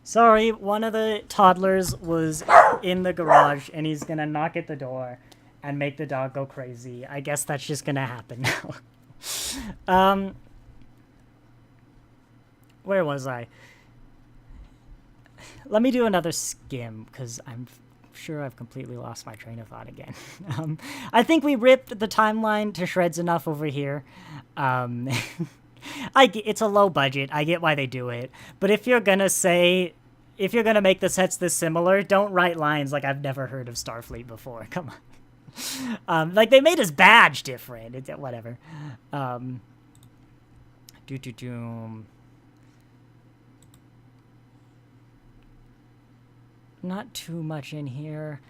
Sorry, one of the toddlers was in the garage, and he's gonna knock at the door and make the dog go crazy. I guess that's just gonna happen now. Where was I? Let me do another skim, because I'm sure I've completely lost my train of thought again. I think we ripped the timeline to shreds enough over here. It's a low budget. I get why they do it. But if you're gonna make the sets this similar, don't write lines like I've never heard of Starfleet before. Come on. Like, they made his badge different. It's whatever. Not too much in here.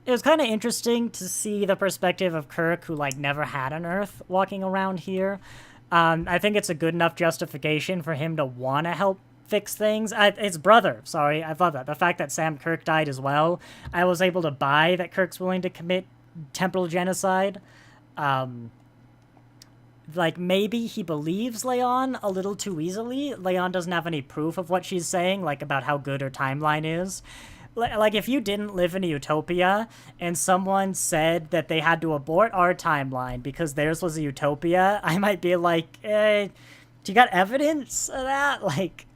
It was kind of interesting to see the perspective of Kirk, who, like, never had an Earth, walking around here. I think it's a good enough justification for him to want to help fix things. His brother, sorry, I thought that. The fact that Sam Kirk died as well, I was able to buy that Kirk's willing to commit temporal genocide. Like, maybe he believes Leon a little too easily. Leon doesn't have any proof of what she's saying, like, about how good her timeline is. Like, if you didn't live in a utopia and someone said that they had to abort our timeline because theirs was a utopia, I might be like, do you got evidence of that? Like,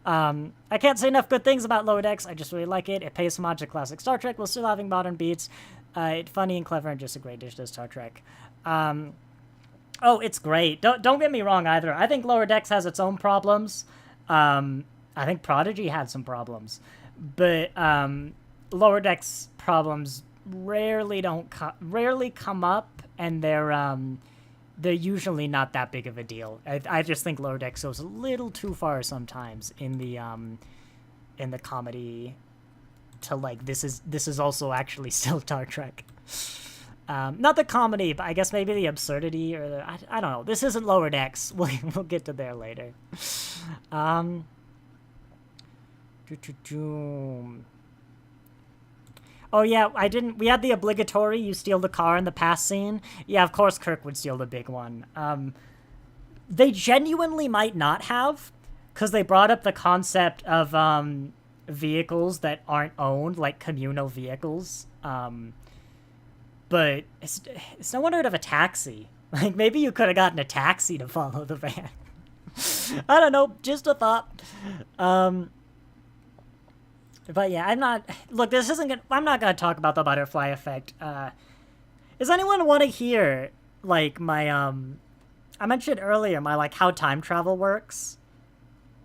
I can't say enough good things about Lower Decks. I just really like it. It pays homage to classic Star Trek while still having modern beats. It's funny and clever and just a great dish to Star Trek. Oh, it's great. Don't get me wrong either. I think Lower Decks has its own problems. I think Prodigy had some problems. But Lower Decks problems rarely come up, and they're usually not that big of a deal. I just think Lower Decks goes a little too far sometimes in the comedy to, like, this is also actually still Star Trek. Not the comedy, but I guess maybe the absurdity or I don't know. This isn't Lower Decks. We'll get to there later. Oh yeah, we had the obligatory you steal the car in the past scene. Yeah, of course Kirk would steal the big one. They genuinely might not have, because they brought up the concept of vehicles that aren't owned, like communal vehicles. But it's no unheard of a taxi. Like, maybe you could have gotten a taxi to follow the van. I don't know, just a thought. But yeah, I'm not gonna talk about the butterfly effect. Does anyone want to hear, like, my, I mentioned earlier my, like, how time travel works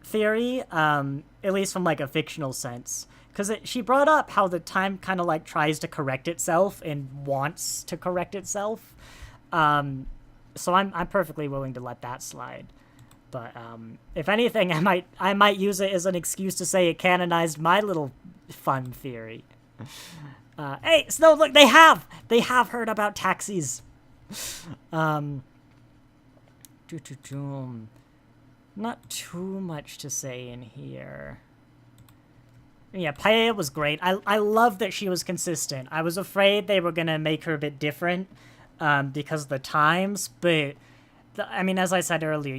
theory, at least from, like, a fictional sense. Because she brought up how the time kind of, like, tries to correct itself and wants to correct itself. So I'm perfectly willing to let that slide. But if anything, I might use it as an excuse to say it canonized my little fun theory. Hey, Snow, look, they have heard about taxis. Not too much to say in here. Yeah, Paella was great. I love that she was consistent. I was afraid they were gonna make her a bit different because of the times, but I mean, as I said earlier,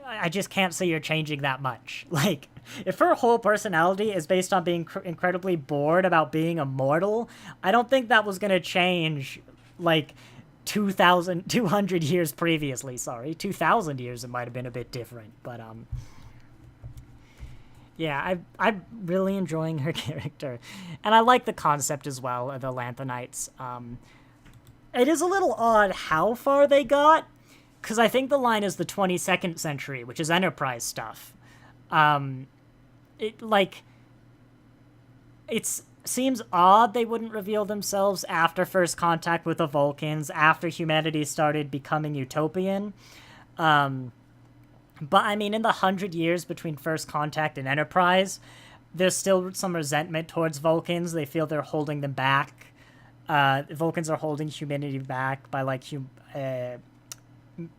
I just can't say you're changing that much. Like, if her whole personality is based on being incredibly bored about being immortal, I don't think that was gonna change, like, 200 years previously, 2,000 years it might have been a bit different, but, yeah, I'm really enjoying her character. And I like the concept as well of the Lanthanites. It is a little odd how far they got, because I think the line is the 22nd century, which is Enterprise stuff. It seems odd they wouldn't reveal themselves after first contact with the Vulcans, after humanity started becoming utopian. But, I mean, in the 100 years between First Contact and Enterprise, there's still some resentment towards Vulcans. They feel they're holding them back. Vulcans are holding humanity back by, like,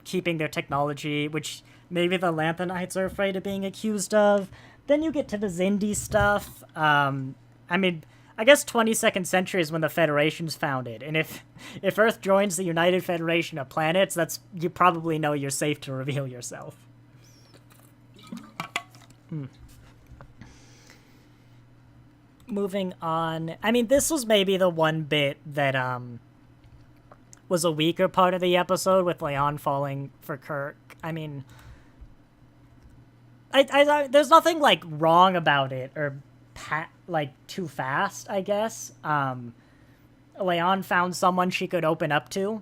keeping their technology, which maybe the Lanthanites are afraid of being accused of. Then you get to the Xindi stuff. I mean, I guess 22nd century is when the Federation's founded. And if Earth joins the United Federation of Planets, you probably know you're safe to reveal yourself. Moving on. I mean, this was maybe the one bit that was a weaker part of the episode with Leon falling for Kirk. I mean, I there's nothing like wrong about it or like too fast, I guess. Leon found someone she could open up to.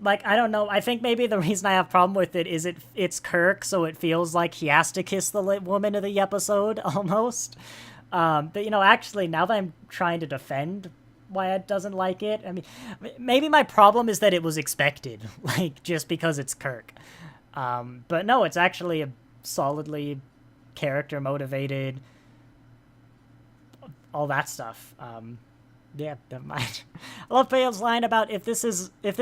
Like, I don't know. I think maybe the reason I have a problem with it is it's Kirk, so it feels like he has to kiss the woman of the episode, almost. But, you know, actually, now that I'm trying to defend why it doesn't like it, I mean, maybe my problem is that it was expected, like, just because it's Kirk. But no, it's actually a solidly character-motivated, all that stuff. Yeah, never mind. I love Pale's line about if this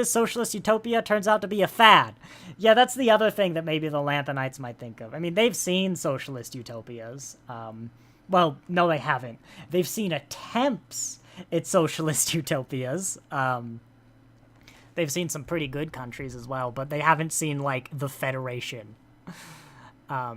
socialist utopia turns out to be a fad. Yeah, that's the other thing that maybe the Lanthanites might think of. I mean, they've seen socialist utopias. Well, no, they haven't. They've seen attempts at socialist utopias. They've seen some pretty good countries as well, but they haven't seen, like, the Federation. I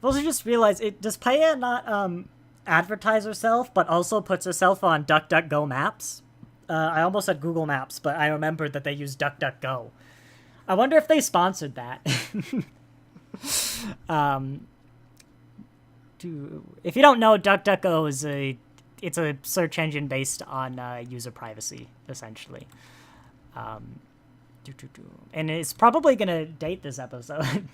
also just realized, does Paya not advertise herself, but also puts herself on DuckDuckGo Maps? I almost said Google Maps, but I remembered that they use DuckDuckGo. I wonder if they sponsored that. If you don't know, DuckDuckGo is it's a search engine based on user privacy, essentially. And it's probably gonna date this episode.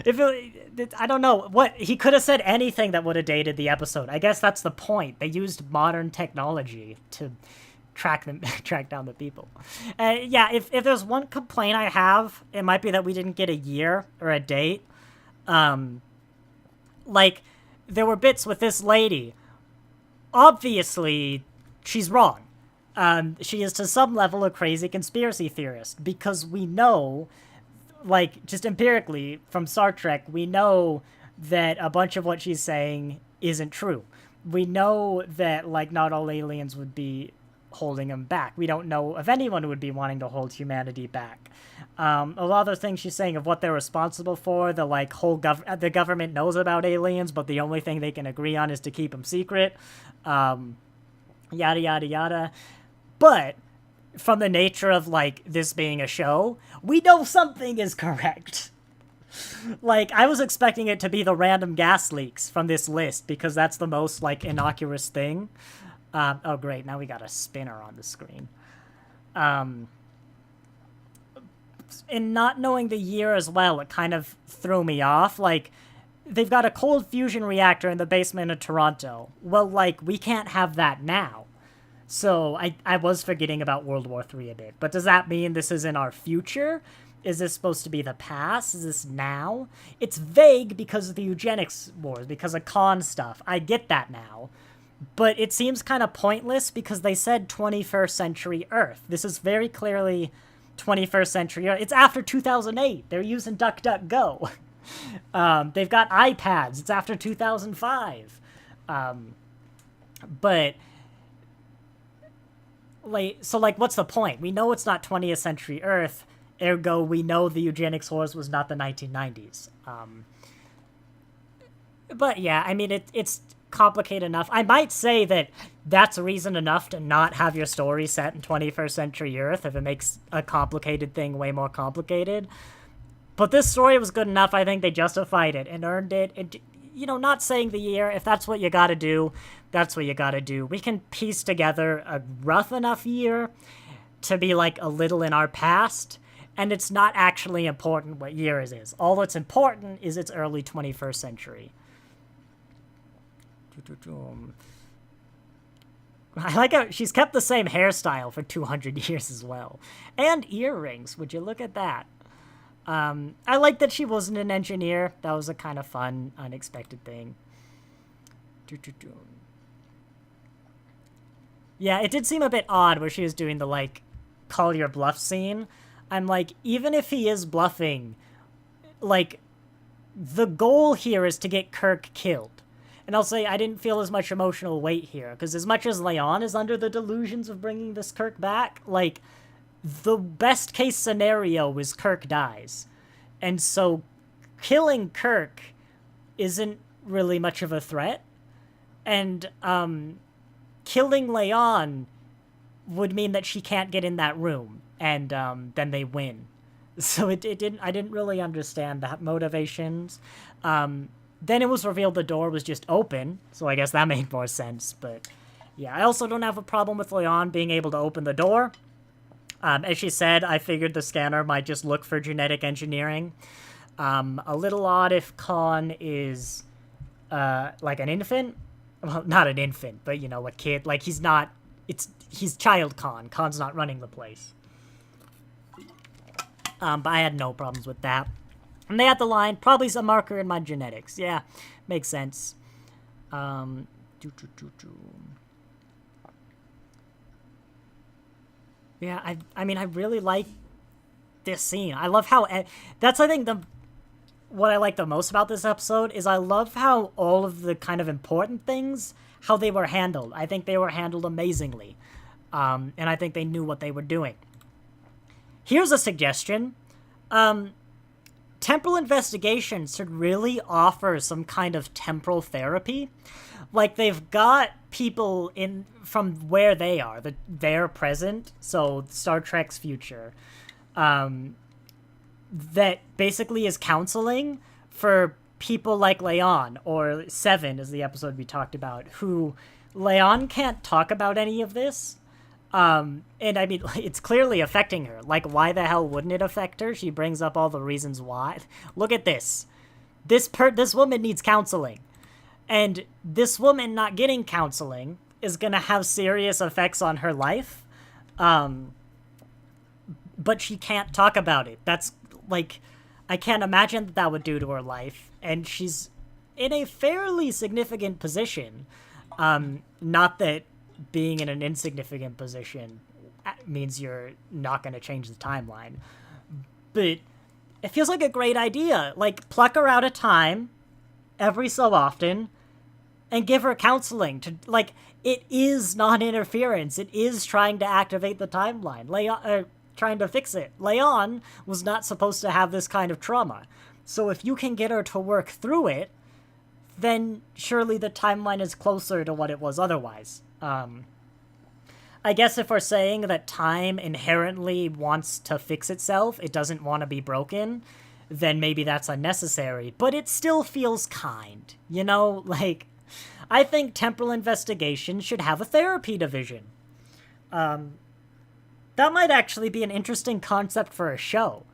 I don't know what he could have said anything that would have dated the episode. I guess that's the point. They used modern technology to track down the people. Yeah, if there's one complaint I have, it might be that we didn't get a year or a date. Like, there were bits with this lady. Obviously, she's wrong. She is to some level a crazy conspiracy theorist, because we know, like, just empirically from Star Trek, we know that a bunch of what she's saying isn't true. We know that, like, not all aliens would be holding them back. We don't know of anyone who would be wanting to hold humanity back. A lot of the things she's saying of what they're responsible for, the, like, the government knows about aliens, but the only thing they can agree on is to keep them secret. Yada, yada, yada. But from the nature of, like, this being a show, we know something is correct. Like, I was expecting it to be the random gas leaks from this list, because that's the most, like, innocuous thing. Oh, great, now we got a spinner on the screen. In not knowing the year as well, it kind of threw me off. Like, they've got a cold fusion reactor in the basement of Toronto. Well, like, we can't have that now. So I was forgetting about World War III a bit. But does that mean this is in our future? Is this supposed to be the past? Is this now? It's vague because of the eugenics wars, because of Khan stuff. I get that now. But it seems kind of pointless because they said 21st century Earth. This is very clearly 21st century Earth. It's after 2008. They're using DuckDuckGo. They've got iPads. It's after 2005. But... So, what's the point? We know it's not 20th century Earth, ergo we know the eugenics wars was not the 1990s. But yeah, I mean, it's complicated enough. I might say that that's reason enough to not have your story set in 21st century Earth if it makes a complicated thing way more complicated. But this story was good enough. I think they justified it and earned it. And, you know, not saying the year, if that's what you gotta do, that's what you gotta do. We can piece together a rough enough year to be, like, a little in our past, and it's not actually important what year it is. All that's important is it's early 21st century. I like how she's kept the same hairstyle for 200 years as well. And earrings, would you look at that? I like that she wasn't an engineer. That was a kind of fun, unexpected thing. Yeah, it did seem a bit odd where she was doing the, like, call your bluff scene. I'm like, even if he is bluffing, like, the goal here is to get Kirk killed. And I'll say I didn't feel as much emotional weight here, because as much as Leon is under the delusions of bringing this Kirk back, like, the best case scenario is Kirk dies. And so killing Kirk isn't really much of a threat. And killing Leon would mean that she can't get in that room, and then they win. So I didn't really understand that motivations. Then it was revealed the door was just open, so I guess that made more sense. But yeah, I also don't have a problem with Leon being able to open the door. As she said, I figured the scanner might just look for genetic engineering. A little odd if Khan is like an infant. Well, not an infant, but, you know, a kid. Like, he's child Khan. Khan's not running the place. But I had no problems with that. And they had the line, probably some marker in my genetics. Yeah, makes sense. Yeah, I mean, I really like this scene. I love how... That's, I think, what I like the most about this episode is I love how all of the kind of important things, how they were handled. I think they were handled amazingly. And I think they knew what they were doing. Here's a suggestion. Temporal investigation should really offer some kind of temporal therapy. Like, they've got people in from where they are, their present, so Star Trek's future, that basically is counseling for people like Leon, or Seven, is the episode we talked about, who Leon can't talk about any of this. And I mean, it's clearly affecting her. Like, why the hell wouldn't it affect her? She brings up all the reasons why. Look at this. This woman needs counseling. And this woman not getting counseling is gonna have serious effects on her life. But she can't talk about it. That's, like, I can't imagine what that would do to her life. And she's in a fairly significant position. Not that being in an insignificant position means you're not going to change the timeline. But it feels like a great idea. Like, pluck her out of time every so often and give her counseling. To, like, it is non-interference. It is trying to activate the timeline. Trying to fix it. Leon was not supposed to have this kind of trauma. So if you can get her to work through it, then surely the timeline is closer to what it was otherwise. I guess if we're saying that time inherently wants to fix itself, it doesn't want to be broken, then maybe that's unnecessary. But it still feels kind. You know, like, I think temporal investigation should have a therapy division. That might actually be an interesting concept for a show.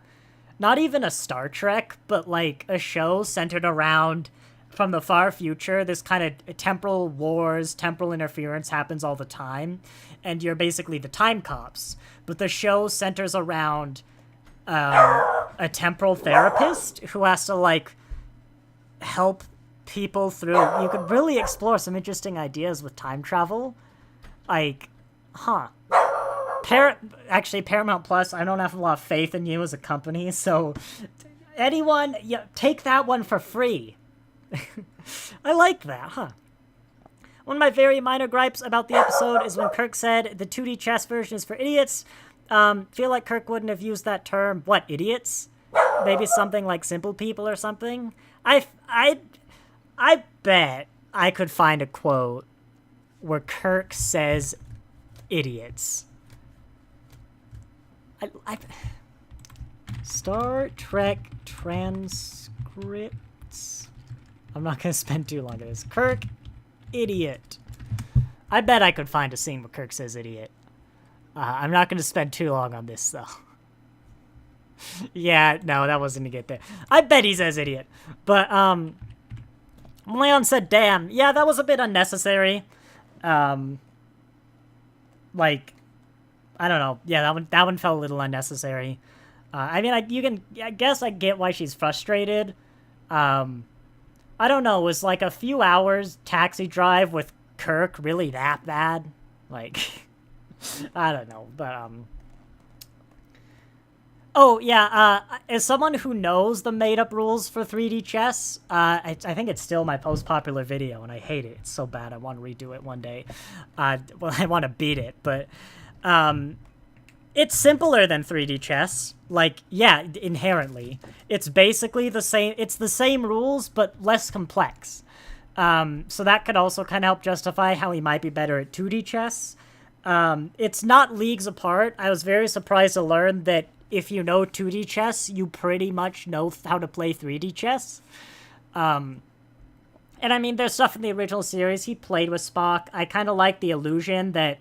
Not even a Star Trek, but like a show centered around, from the far future, this kind of temporal wars, temporal interference happens all the time, and you're basically the time cops. But the show centers around a temporal therapist who has to, like, help people through. You could really explore some interesting ideas with time travel. Like, Actually, Paramount Plus, I don't have a lot of faith in you as a company, so anyone, take that one for free. I like that, huh? One of my very minor gripes about the episode is when Kirk said the 2D chess version is for idiots. Feel like Kirk wouldn't have used that term. What, idiots? Maybe something like simple people or something? I bet I could find a quote where Kirk says idiots. Star Trek transcripts. I'm not going to spend too long on this. Kirk, idiot. I bet I could find a scene where Kirk says idiot. I'm not going to spend too long on this, though. Yeah, no, that wasn't to get there. I bet he says idiot. But, Leon said, damn. Yeah, that was a bit unnecessary. Like, I don't know. Yeah, that one felt a little unnecessary. I mean, I guess I get why she's frustrated. I don't know, was like a few hours taxi drive with Kirk really that bad? Like, I don't know, but, Oh, yeah, as someone who knows the made-up rules for 3D chess, I think it's still my most popular video, and I hate it. It's so bad, I want to redo it one day. Well, I want to beat it, but it's simpler than 3D chess. Like, yeah, inherently. It's basically the same, it's the same rules, but less complex. So that could also kind of help justify how he might be better at 2D chess. It's not leagues apart. I was very surprised to learn that if you know 2D chess, you pretty much know how to play 3D chess. And I mean, there's stuff in the original series. He played with Spock. I kind of like the illusion that,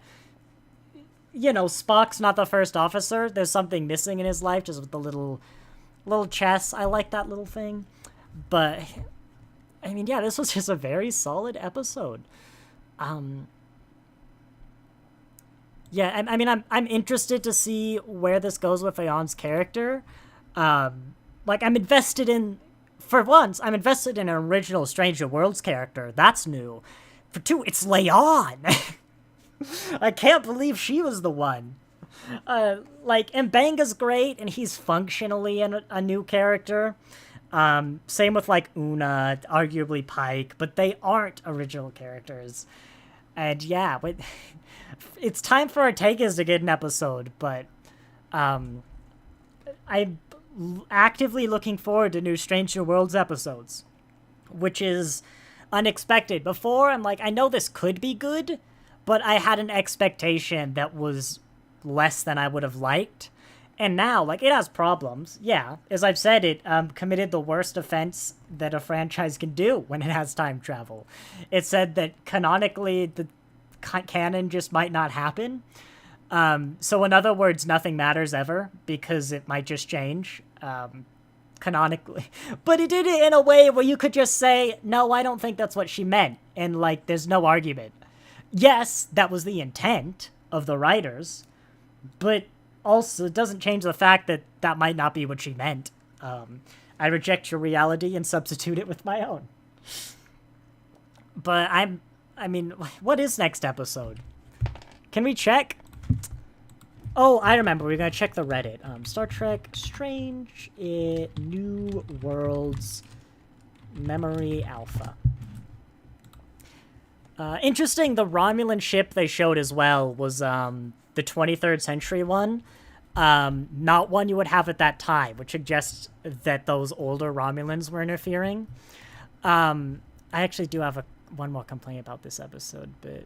you know, Spock's not the first officer. There's something missing in his life, just with the little chess. I like that little thing. But, I mean, yeah, this was just a very solid episode. Yeah, I mean, I'm interested to see where this goes with Aeon's character. Like, I'm invested in... For once, I'm invested in an original Stranger Worlds character. That's new. For two, it's Leon! I can't believe she was the one. Like, Mbanga's great, and he's functionally a new character. Same with, like, Una, arguably Pike, but they aren't original characters. And yeah, but... It's time for Ortega's to get an episode, but I'm actively looking forward to new Stranger Worlds episodes, which is unexpected. Before, I'm like, I know this could be good, but I had an expectation that was less than I would have liked. And now, like, it has problems. Yeah, as I've said, it committed the worst offense that a franchise can do when it has time travel. It said that canonically the canon just might not happen. So in other words, nothing matters ever because it might just change canonically. But it did it in a way where you could just say, no, I don't think that's what she meant. And like, there's no argument. Yes, that was the intent of the writers, but also it doesn't change the fact that that might not be what she meant. I reject your reality and substitute it with my own. But I mean, what is next episode? Can we check? Oh, I remember. We're going to check the Reddit. Star Trek Strange New Worlds Memory Alpha. Interesting, the Romulan ship they showed as well was the 23rd century one. Not one you would have at that time, which suggests that those older Romulans were interfering. I actually do have one more complaint about this episode, but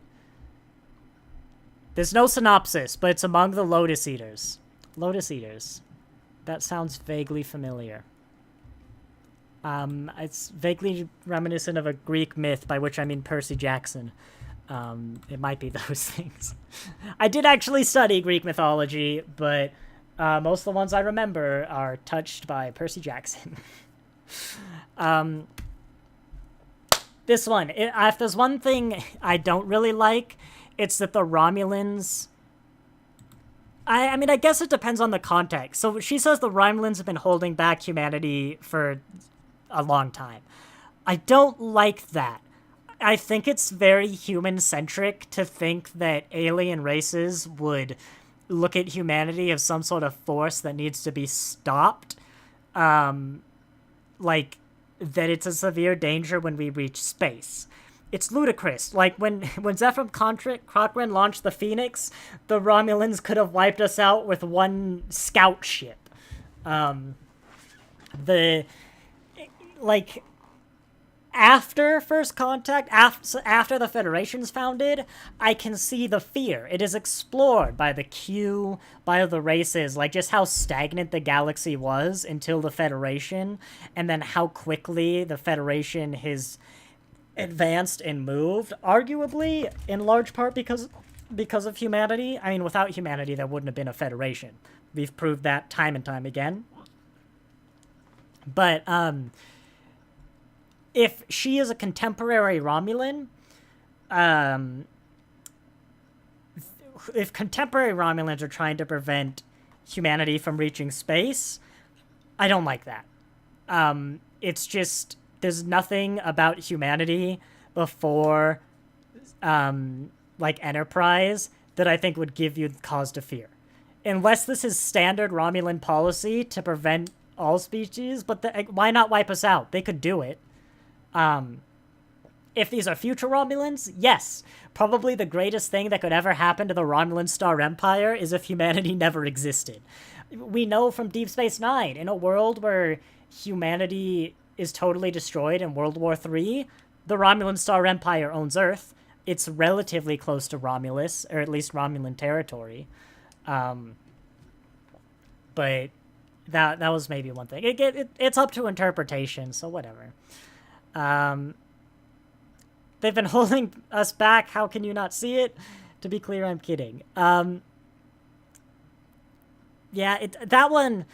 there's no synopsis, but it's among the Lotus Eaters. Lotus Eaters. That sounds vaguely familiar. It's vaguely reminiscent of a Greek myth, by which I mean Percy Jackson. It might be those things. I did actually study Greek mythology, but most of the ones I remember are touched by Percy Jackson. This one, if there's one thing I don't really like, it's that the Romulans... I mean, I guess it depends on the context. So she says the Romulans have been holding back humanity for a long time. I don't like that. I think it's very human-centric to think that alien races would look at humanity as some sort of force that needs to be stopped. Like... that it's a severe danger when we reach space. It's ludicrous. Like, when Zephyr Cochrane launched the Phoenix, the Romulans could have wiped us out with one scout ship. After First Contact, after the Federation's founded, I can see the fear. It is explored by the Q, by the races, like just how stagnant the galaxy was until the Federation, and then how quickly the Federation has advanced and moved, arguably in large part because of humanity. I mean, without humanity, there wouldn't have been a Federation. We've proved that time and time again. But, if she is a contemporary Romulan, if contemporary Romulans are trying to prevent humanity from reaching space, I don't like that. It's just, there's nothing about humanity before, like, Enterprise that I think would give you cause to fear. unless this is standard Romulan policy to prevent all species, but why not wipe us out? They could do it. If these are future Romulans, yes. Probably the greatest thing that could ever happen to the Romulan Star Empire is if humanity never existed. We know from Deep Space Nine, in a world where humanity is totally destroyed in World War III, the Romulan Star Empire owns Earth. It's relatively close to Romulus, or at least Romulan territory. But that was maybe one thing. It's up to interpretation, so whatever. They've been holding us back. How can you not see it? To be clear, I'm kidding. Yeah, that one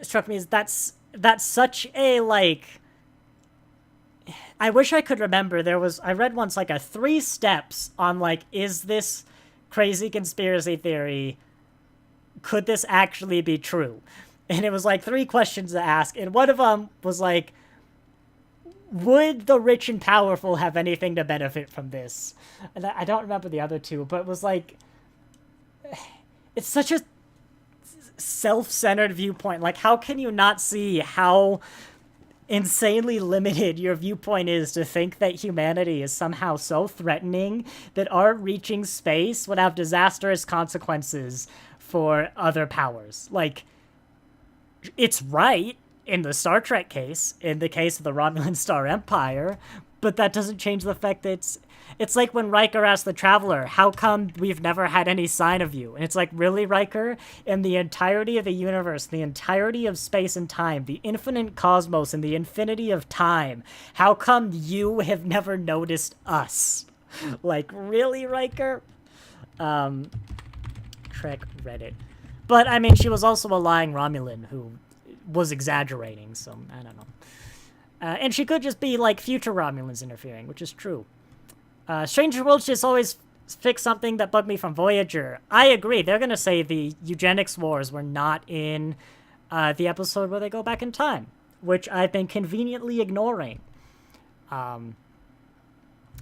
struck me as that's such a, like... I wish I could remember. I read once, like, a 3 steps on, like, is this crazy conspiracy theory, could this actually be true? And it was, like, 3 questions to ask, and one of them was, like, would the rich and powerful have anything to benefit from this? And I don't remember the other 2, but it was, like, it's such a self-centered viewpoint. Like, how can you not see how insanely limited your viewpoint is to think that humanity is somehow so threatening that our reaching space would have disastrous consequences for other powers? Like, it's right in the Star Trek case, in the case of the Romulan Star Empire, but that doesn't change the fact that it's like when Riker asked the Traveler, how come we've never had any sign of you? And it's like, really, Riker? In the entirety of the universe, the entirety of space and time, the infinite cosmos and the infinity of time, how come you have never noticed us? Like, really, Riker? Trek Reddit. But, I mean, she was also a lying Romulan who was exaggerating, so I don't know. And she could just be, like, future Romulans interfering, which is true. Stranger Worlds just always fix something that bugged me from Voyager. I agree. They're going to say the eugenics wars were not in the episode where they go back in time, which I've been conveniently ignoring.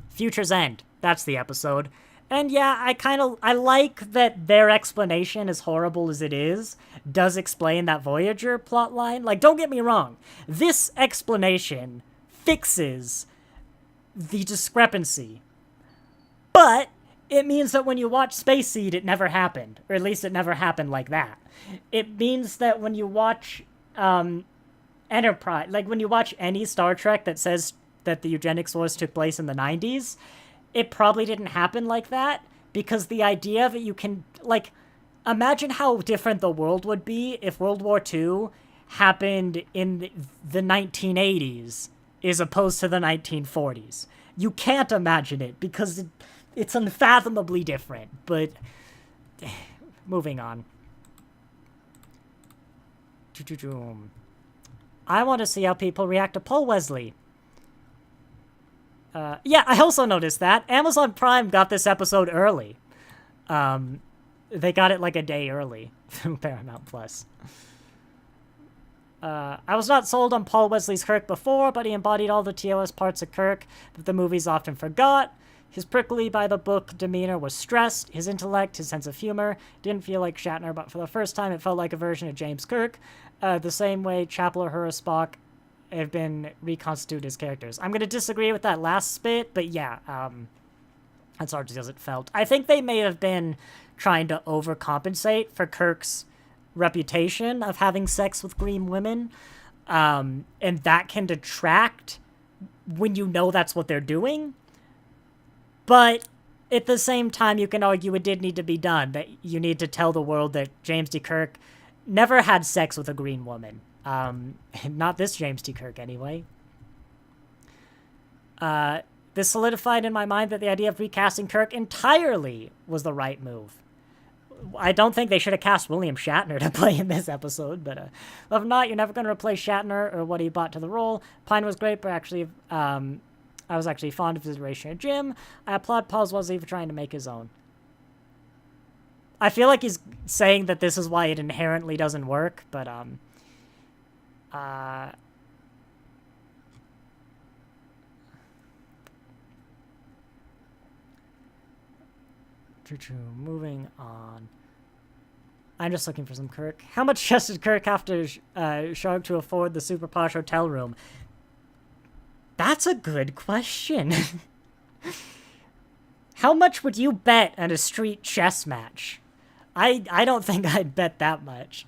Future's End. That's the episode. And yeah, I like that their explanation, as horrible as it is, does explain that Voyager plotline. Like, don't get me wrong. This explanation fixes the discrepancy. But it means that when you watch Space Seed, it never happened. Or at least it never happened like that. It means that when you watch Enterprise, like when you watch any Star Trek that says that the eugenics wars took place in the 90s, it probably didn't happen like that, because the idea that you can, like, imagine how different the world would be if World War II happened in the 1980s as opposed to the 1940s. You can't imagine it, because it's unfathomably different, but moving on. I want to see how people react to Paul Wesley. Yeah, I also noticed that. Amazon Prime got this episode early. They got it like a day early through Paramount Plus. I was not sold on Paul Wesley's Kirk before, but he embodied all the TOS parts of Kirk that the movies often forgot. His prickly by the book demeanor was stressed. His intellect, his sense of humor, didn't feel like Shatner, but for the first time it felt like a version of James Kirk. The same way Chapel, Uhura, Spock have been reconstituted as characters. I'm going to disagree with that last bit, but yeah, that's hard as it felt. I think they may have been trying to overcompensate for Kirk's reputation of having sex with green women, and that can detract when you know that's what they're doing. But at the same time, you can argue it did need to be done, that you need to tell the world that James T. Kirk never had sex with a green woman. Not this James T. Kirk, anyway. This solidified in my mind that the idea of recasting Kirk entirely was the right move. I don't think they should have cast William Shatner to play in this episode, but if not, you're never going to replace Shatner or what he brought to the role. Pine was great, but actually, I was actually fond of his iteration of Jim. I applaud Paul Wesley for trying to make his own. I feel like he's saying that this is why it inherently doesn't work, but moving on. I'm just looking for some Kirk. How much stress did Kirk have to shark to afford the super posh hotel room? That's a good question. How much would you bet at a street chess match? I don't think I'd bet that much.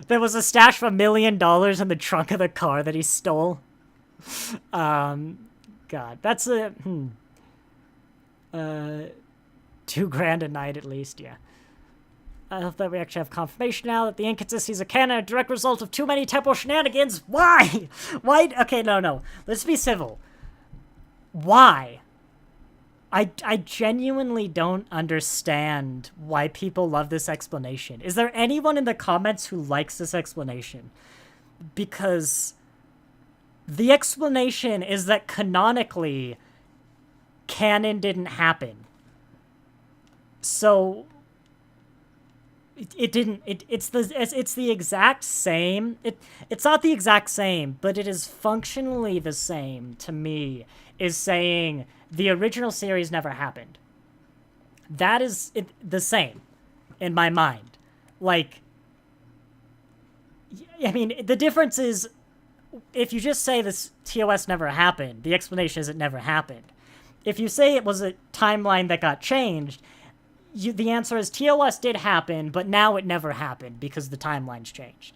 There was a stash of $1 million in the trunk of the car that he stole. God, that's a... $2,000 a night at least, yeah. I hope that we actually have confirmation now that the inconsistencies of canon are a direct result of too many temporal shenanigans. Why? Why? Okay, no. Let's be civil. Why? I genuinely don't understand why people love this explanation. Is there anyone in the comments who likes this explanation? Because the explanation is that canonically, canon didn't happen. So it didn't. It's the exact same. It's not the exact same, but it is functionally the same to me. Is saying the original series never happened. That is the same in my mind. Like, I mean, the difference is if you just say this TOS never happened, the explanation is it never happened. If you say it was a timeline that got changed, the answer is TOS did happen, but now it never happened because the timeline's changed.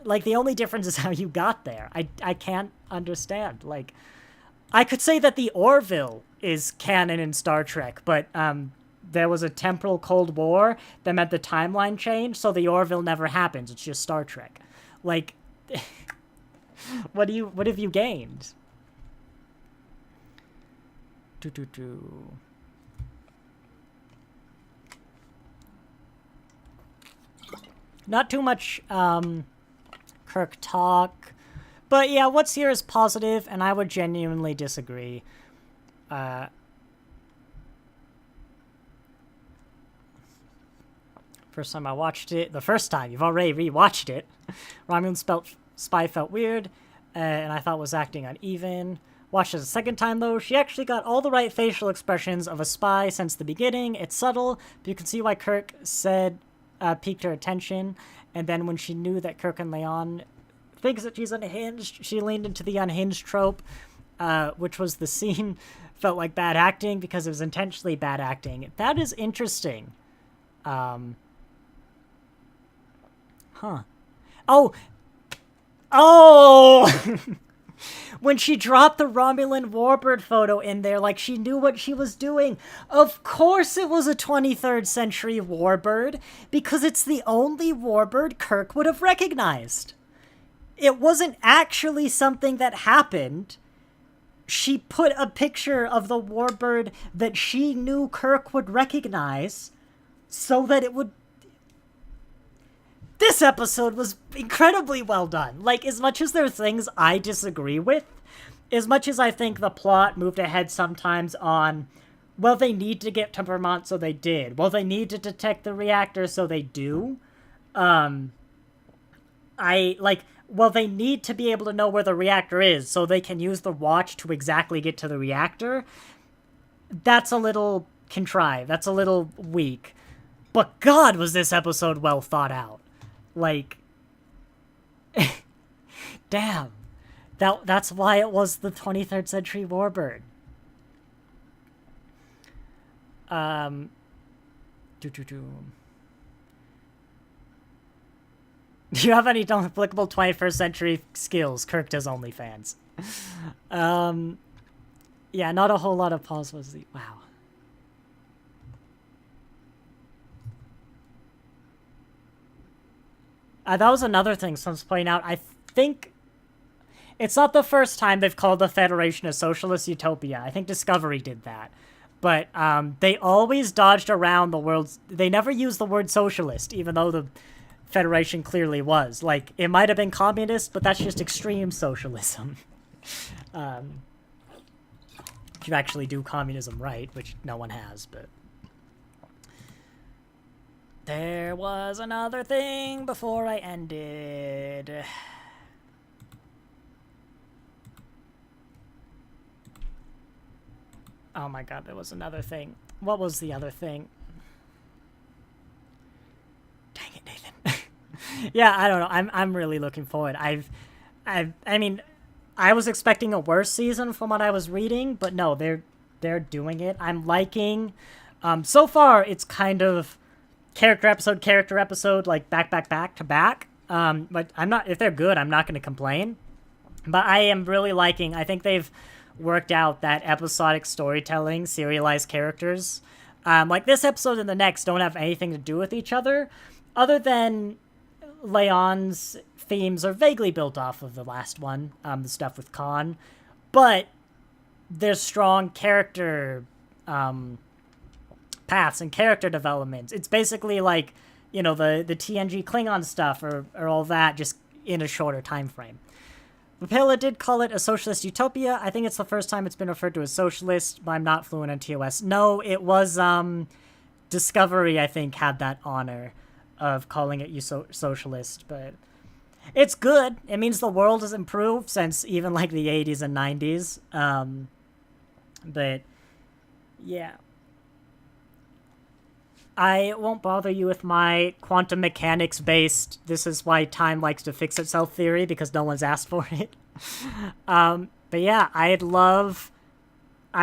Like, the only difference is how you got there. I can't understand. Like, I could say that the Orville is canon in Star Trek, but there was a temporal Cold War that meant the timeline changed, so the Orville never happens. It's just Star Trek. Like, what have you gained? Not too much Kirk talk. But yeah, what's here is positive, and I would genuinely disagree. First time I watched it, the first time, you've already rewatched it. Romulan spy felt weird, and I thought was acting uneven. Watched it a second time, though. She actually got all the right facial expressions of a spy since the beginning. It's subtle, but you can see why Kirk said piqued her attention. And then when she knew that Kirk and Leon thinks that she's unhinged, she leaned into the unhinged trope, which was the scene felt like bad acting because it was intentionally bad acting. That is interesting. Huh. Oh! When she dropped the Romulan warbird photo in there, like she knew what she was doing. Of course it was a 23rd century warbird, because it's the only warbird Kirk would have recognized. It wasn't actually something that happened. She put a picture of the warbird that she knew Kirk would recognize so that it would... This episode was incredibly well done. Like, as much as there are things I disagree with, as much as I think the plot moved ahead sometimes on, well, they need to get to Vermont, so they did. Well, they need to detect the reactor, so they do. Well, they need to be able to know where the reactor is, so they can use the watch to exactly get to the reactor. That's a little contrived. That's a little weak. But God, was this episode well thought out. Like, damn. That's why it was the 23rd century warbird. Do you have any applicable 21st century skills? Kirk does OnlyFans. Yeah, not a whole lot of pause was the... Wow. That was another thing someone's pointing out. I think it's not the first time they've called the Federation a socialist utopia. I think Discovery did that. But they always dodged around the world's... They never used the word socialist, even though the Federation clearly was. Like, it might have been communist, but that's just extreme socialism. If you actually do communism right, which no one has, but... There was another thing before I ended. Oh my god, there was another thing. What was the other thing? Yeah, I don't know. I'm really looking forward. I mean, I was expecting a worse season from what I was reading, but no, they're doing it. I'm liking. So far, it's kind of character episode, like back to back. But I'm not. If they're good, I'm not going to complain. But I am really liking. I think they've worked out that episodic storytelling, serialized characters. Like this episode and the next don't have anything to do with each other, other than Leon's themes are vaguely built off of the last one, the stuff with Khan, but there's strong character paths and character development. It's basically like, you know, the TNG Klingon stuff or all that, just in a shorter time frame. Vipilla did call it a socialist utopia. I think it's the first time it's been referred to as socialist, but I'm not fluent in TOS. No, it was Discovery, I think, had that honor of calling it socialist, but it's good. It means the world has improved since even like the 80s and 90s. But yeah. I won't bother you with my quantum mechanics based "this is why time likes to fix itself" theory because no one's asked for it. But yeah, I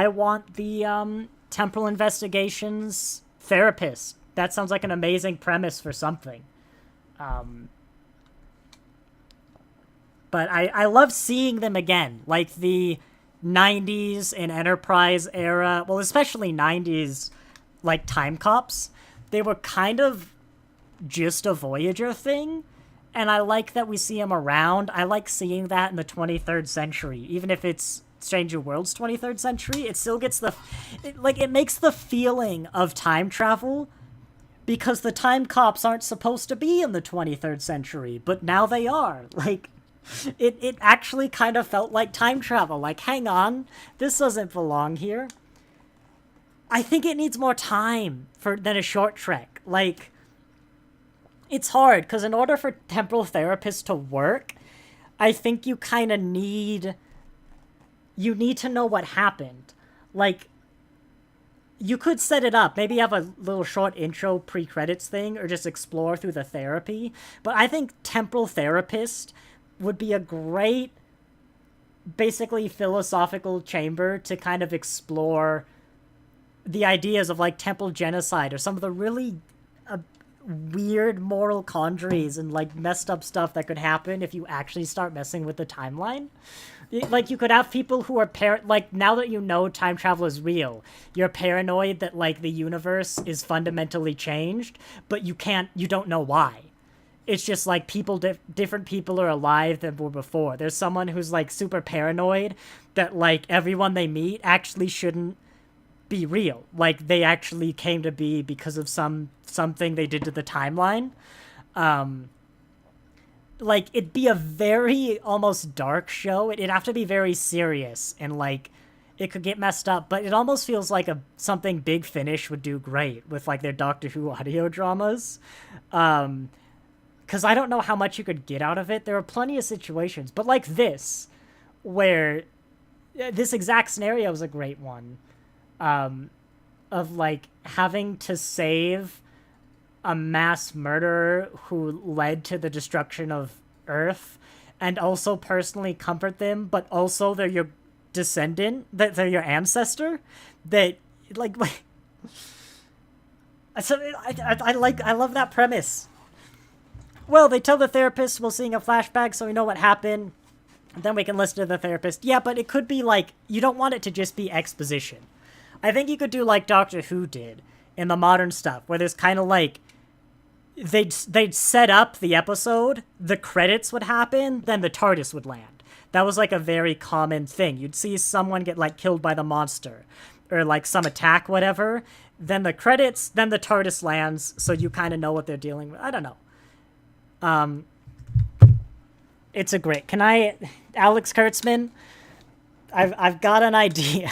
want the temporal investigations therapist. That sounds like an amazing premise for something. But I love seeing them again, like the 90s and Enterprise era, well, especially 90s, like Time Cops. They were kind of just a Voyager thing, and I like that we see them around. I like seeing that in the 23rd century, even if it's Stranger Worlds 23rd century. It still gets it makes the feeling of time travel, because the Time Cops aren't supposed to be in the 23rd century, but now they are. Like, it actually kind of felt like time travel. Like, hang on, this doesn't belong here. I think it needs more time than a short trek. Like, it's hard, because in order for temporal therapists to work, I think you kind of need to know what happened. Like, you could set it up, maybe have a little short intro pre-credits thing, or just explore through the therapy. But I think temporal therapist would be a great, basically philosophical chamber to kind of explore the ideas of like temple genocide or some of the really weird moral quandaries and like messed up stuff that could happen if you actually start messing with the timeline. Like, you could have people who are like, now that you know time travel is real, you're paranoid that like the universe is fundamentally changed, but you don't know why. It's just like different people are alive than were before. There's someone who's like super paranoid that like everyone they meet actually shouldn't be real. Like, they actually came to be because of something they did to the timeline. Like, it'd be a very almost dark show. It'd have to be very serious, and like it could get messed up, but it almost feels like something Big Finish would do great with like their Doctor Who audio dramas. Because I don't know how much you could get out of it. There are plenty of situations, but like this, where this exact scenario is a great one. Of like having to save a mass murderer who led to the destruction of Earth, and also personally comfort them, but also they're your descendant, that they're your ancestor, that like so I love that premise. Well, they tell the therapist we're seeing a flashback, so we know what happened. Then we can listen to the therapist. Yeah, but it could be like, you don't want it to just be exposition. I think you could do like Doctor Who did in the modern stuff, where there's kind of like, they'd set up the episode, the credits would happen, then the TARDIS would land. That was like a very common thing. You'd see someone get like killed by the monster, or like some attack, whatever. Then the credits, then the TARDIS lands, so you kind of know what they're dealing with. I don't know. It's a great. Can I, Alex Kurtzman? I've got an idea.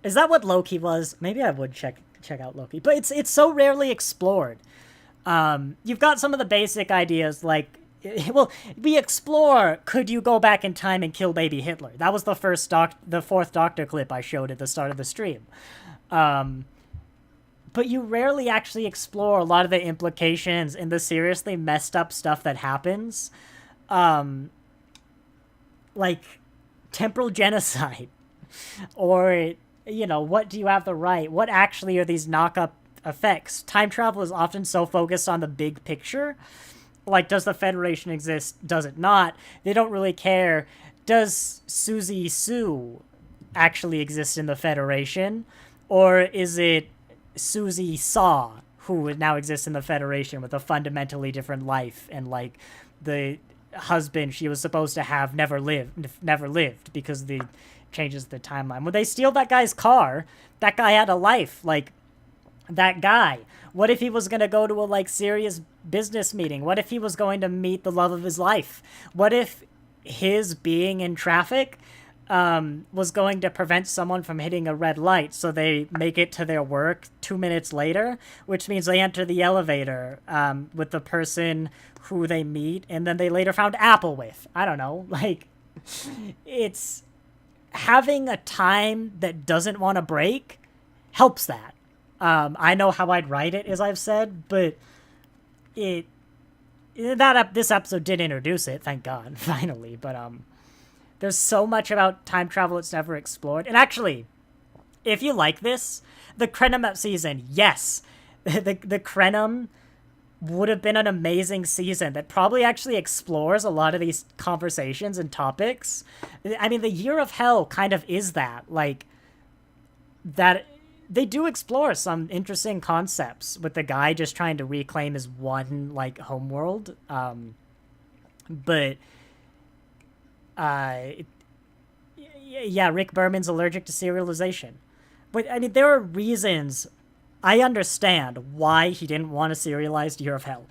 Is that what Loki was? Maybe I would check out Loki, but it's so rarely explored. You've got some of the basic ideas, like, well, we explore, could you go back in time and kill baby Hitler? That was the fourth Doctor clip I showed at the start of the stream. but you rarely actually explore a lot of the implications and the seriously messed up stuff that happens. Like temporal genocide. Or, you know, what do you have the right? What actually are these knock-up effects? Time travel is often so focused on the big picture. Like, does the Federation exist? Does it not? They don't really care. Does Susie Sue actually exist in the Federation? Or is it Susie Saw, who now exists in the Federation with a fundamentally different life, and, like, the husband she was supposed to have never lived because of the changes the timeline. When they steal that guy's car, that guy had a life. Like, that guy, what if he was going to go to a, like, serious business meeting? What if he was going to meet the love of his life? What if his being in traffic was going to prevent someone from hitting a red light, so they make it to their work 2 minutes later, which means they enter the elevator with the person who they meet and then they later found Apple with? I don't know. Like, it's having a time that doesn't want to break helps that. I know how I'd write it, as I've said, but this episode did introduce it, thank God, finally. But there's so much about time travel it's never explored. And actually, if you like this, the Crenham season, yes, the Crenham would have been an amazing season that probably actually explores a lot of these conversations and topics. I mean, the Year of Hell kind of is that. Like, that they do explore some interesting concepts with the guy just trying to reclaim his one, like, homeworld. But yeah, Rick Berman's allergic to serialization. But, I mean, there are reasons I understand why he didn't want a serialized Year of Hell.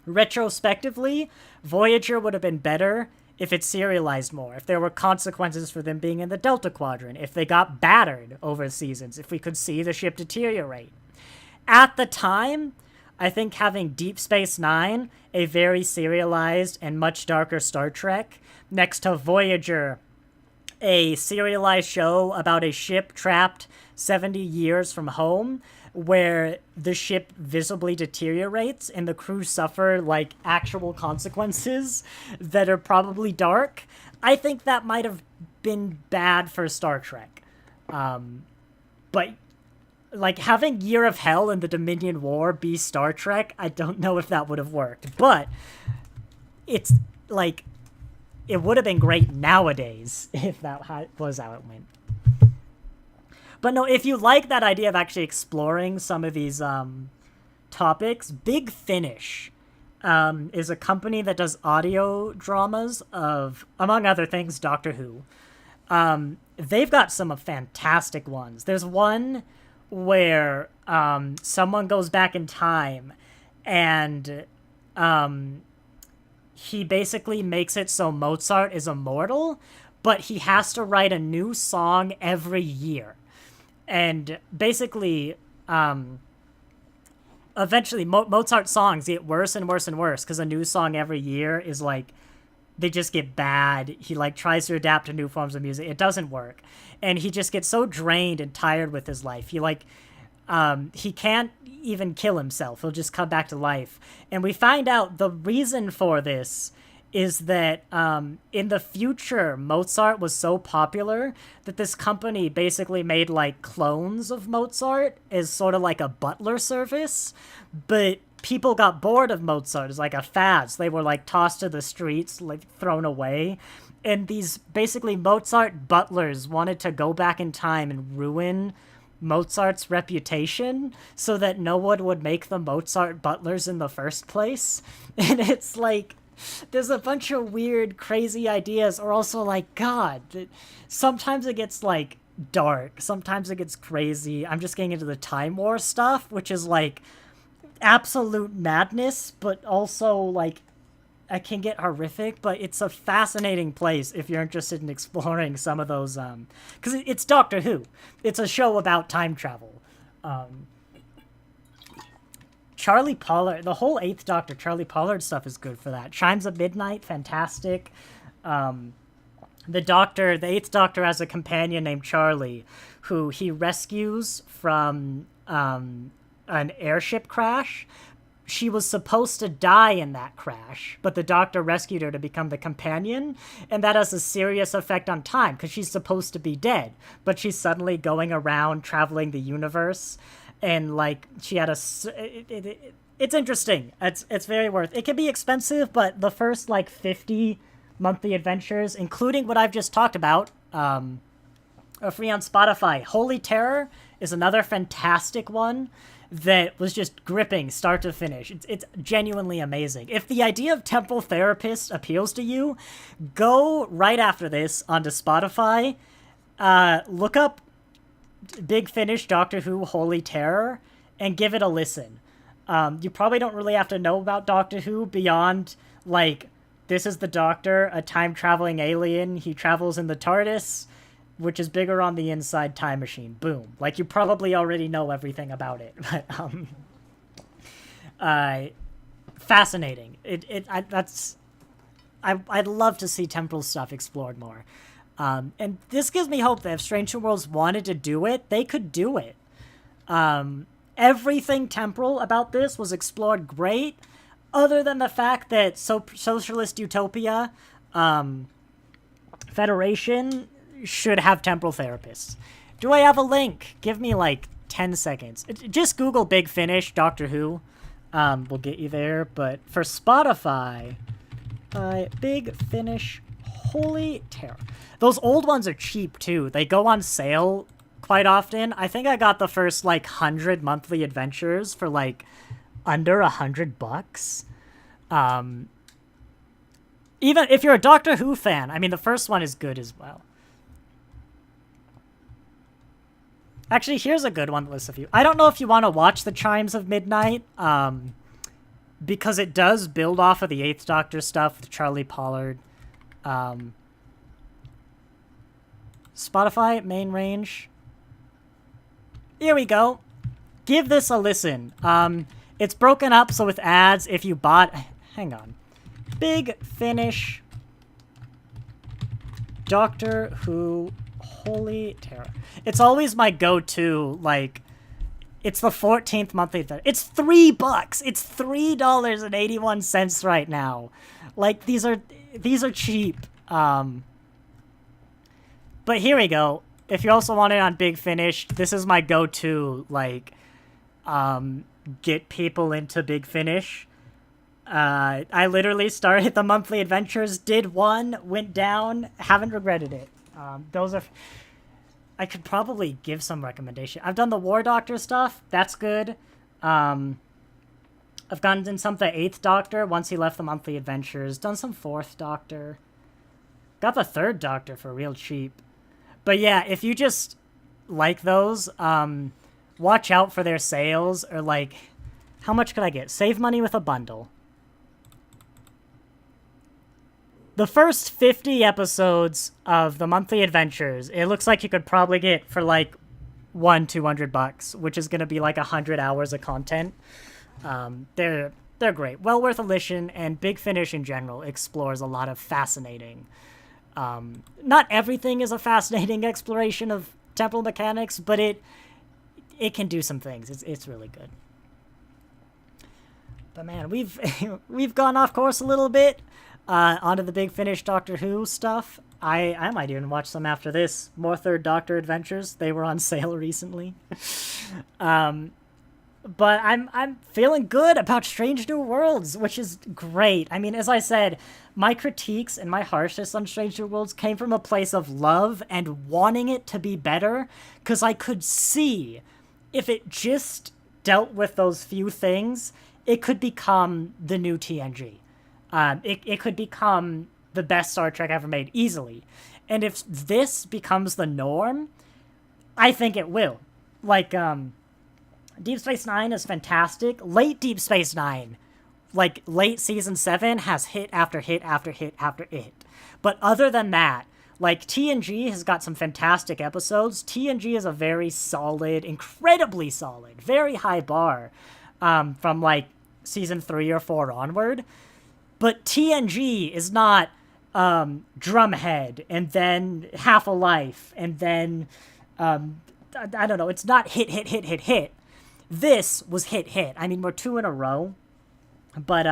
Retrospectively, Voyager would have been better if it's serialized more, if there were consequences for them being in the Delta Quadrant, if they got battered over seasons, if we could see the ship deteriorate. At the time, I think having Deep Space Nine, a very serialized and much darker Star Trek, next to Voyager, a serialized show about a ship trapped 70 years from home, where the ship visibly deteriorates and the crew suffer, like, actual consequences that are probably dark. I think that might have been bad for Star Trek. But, like, having Year of Hell and the Dominion War be Star Trek, I don't know if that would have worked. But it's, like, it would have been great nowadays if that was how it went. But no, if you like that idea of actually exploring some of these topics, Big Finish is a company that does audio dramas of, among other things, Doctor Who. They've got some fantastic ones. There's one where someone goes back in time and he basically makes it so Mozart is immortal, but he has to write a new song every year. And basically, eventually, Mozart's songs get worse and worse and worse because a new song every year is, like, they just get bad. He, like, tries to adapt to new forms of music. It doesn't work. And he just gets so drained and tired with his life. He, like, he can't even kill himself. He'll just come back to life. And we find out the reason for this is that in the future, Mozart was so popular that this company basically made, like, clones of Mozart as sort of like a butler service. But people got bored of Mozart as, like, a fad. So they were, like, tossed to the streets, like, thrown away. And these basically Mozart butlers wanted to go back in time and ruin Mozart's reputation so that no one would make the Mozart butlers in the first place. And it's like, there's a bunch of weird, crazy ideas, or also, like, God, sometimes it gets, like, dark. Sometimes it gets crazy. I'm just getting into the Time War stuff, which is, like, absolute madness, but also, like, it can get horrific, but it's a fascinating place if you're interested in exploring some of those, because it's Doctor Who. It's a show about time travel. Charlie Pollard, the whole 8th Doctor, Charlie Pollard stuff is good for that. Chimes of Midnight, fantastic. the eighth doctor has a companion named Charlie, who he rescues from an airship crash. She was supposed to die in that crash, but the doctor rescued her to become the companion, and that has a serious effect on time, because she's supposed to be dead, but she's suddenly going around traveling the universe, and, like, she had it's interesting. It's very worth it. It can be expensive, but the first, like, 50 monthly adventures, including what I've just talked about, are free on Spotify. Holy Terror is another fantastic one that was just gripping start to finish. It's genuinely amazing. If the idea of temporal therapist appeals to you, go right after this onto Spotify, look up Big Finish Doctor Who Holy Terror, and give it a listen. You probably don't really have to know about Doctor Who beyond, like, this is the Doctor, a time-traveling alien. He travels in the TARDIS, which is bigger on the inside time machine. Boom. Like, you probably already know everything about it. But, fascinating. I'd love to see temporal stuff explored more. And this gives me hope that if Strange New Worlds wanted to do it, they could do it. Everything temporal about this was explored great, other than the fact that Socialist Utopia, Federation should have temporal therapists. Do I have a link? Give me like 10 seconds. Just Google Big Finish Doctor Who. We'll get you there. But for Spotify, Big Finish Holy Terror. Those old ones are cheap too. They go on sale quite often. I think I got the first like 100 monthly adventures for like under $100. Even if you're a Doctor Who fan, I mean, the first one is good as well. Actually, here's a good one to list of you. I don't know if you want to watch The Chimes of Midnight, because it does build off of the Eighth Doctor stuff with Charlie Pollard. Spotify, main range. Here we go. Give this a listen. It's broken up, so with ads, if you bought... Hang on. Big Finish Doctor Who Holy Terror. It's always my go-to, like, it's the 14th monthly. It's $3. It's $3.81 right now. Like, these are cheap. But here we go. If you also want it on Big Finish, this is my go-to, like, get people into Big Finish. I literally started the monthly adventures, did one, went down, haven't regretted it. Those are... I could probably give some recommendation. I've done the War Doctor stuff. That's good. I've gotten in some of the 8th Doctor once he left the monthly adventures. Done some 4th Doctor. Got the 3rd Doctor for real cheap. But yeah, if you just like those, watch out for their sales. Or like, how much could I get? Save money with a bundle. The first 50 episodes of the monthly adventures, it looks like you could probably get for like $200, which is going to be like 100 hours of content. They're great. Well worth a listen, and Big Finish in general explores a lot of fascinating... not everything is a fascinating exploration of temporal mechanics, but it can do some things. It's really good. But man, we've gone off course a little bit. Onto the Big Finish Doctor Who stuff. I might even watch some after this. More 3rd Doctor adventures. They were on sale recently. But I'm feeling good about Strange New Worlds, which is great. I mean, as I said, my critiques and my harshness on Strange New Worlds came from a place of love and wanting it to be better, because I could see if it just dealt with those few things, it could become the new TNG. It could become the best Star Trek ever made, easily. And if this becomes the norm, I think it will. Like, Deep Space Nine is fantastic. Late Deep Space Nine, like late Season 7, has hit after hit after hit after hit. But other than that, like, TNG has got some fantastic episodes. TNG is a very solid, incredibly solid, very high bar from, like, Season 3 or 4 onward. But TNG is not Drumhead, and then Half a Life, and then I don't know. It's not hit. This was hit. I mean, we're 2 in a row, but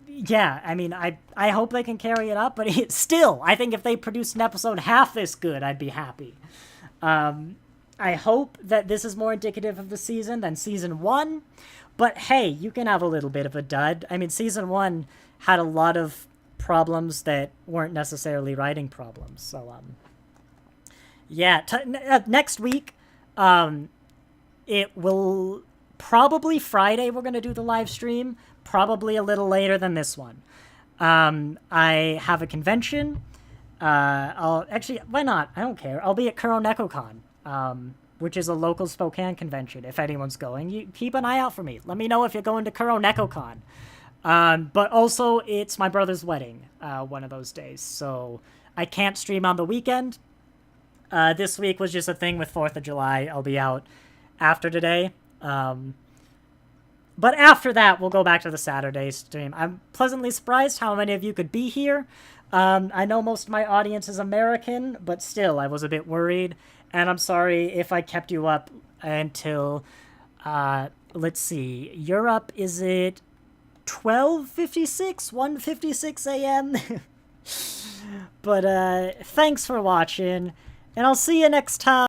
yeah. I mean, I hope they can carry it up, but still, I think if they produced an episode half this good, I'd be happy. I hope that this is more indicative of the season than season 1, but hey, you can have a little bit of a dud. I mean, season 1 had a lot of problems that weren't necessarily writing problems. So, yeah, next week, it will probably Friday. We're going to do the live stream, probably a little later than this one. I have a convention. Why not? I don't care. I'll be at KuroNekoCon, which is a local Spokane convention. If anyone's going, you keep an eye out for me. Let me know if you're going to KuroNekoCon. But also, it's my brother's wedding, one of those days, so I can't stream on the weekend. This week was just a thing with 4th of July. I'll be out after today. But after that, we'll go back to the Saturday stream. I'm pleasantly surprised how many of you could be here. I know most of my audience is American, but still, I was a bit worried. And I'm sorry if I kept you up until, let's see, Europe, is it 12:56, 1:56 a.m.? But thanks for watching, and I'll see you next time.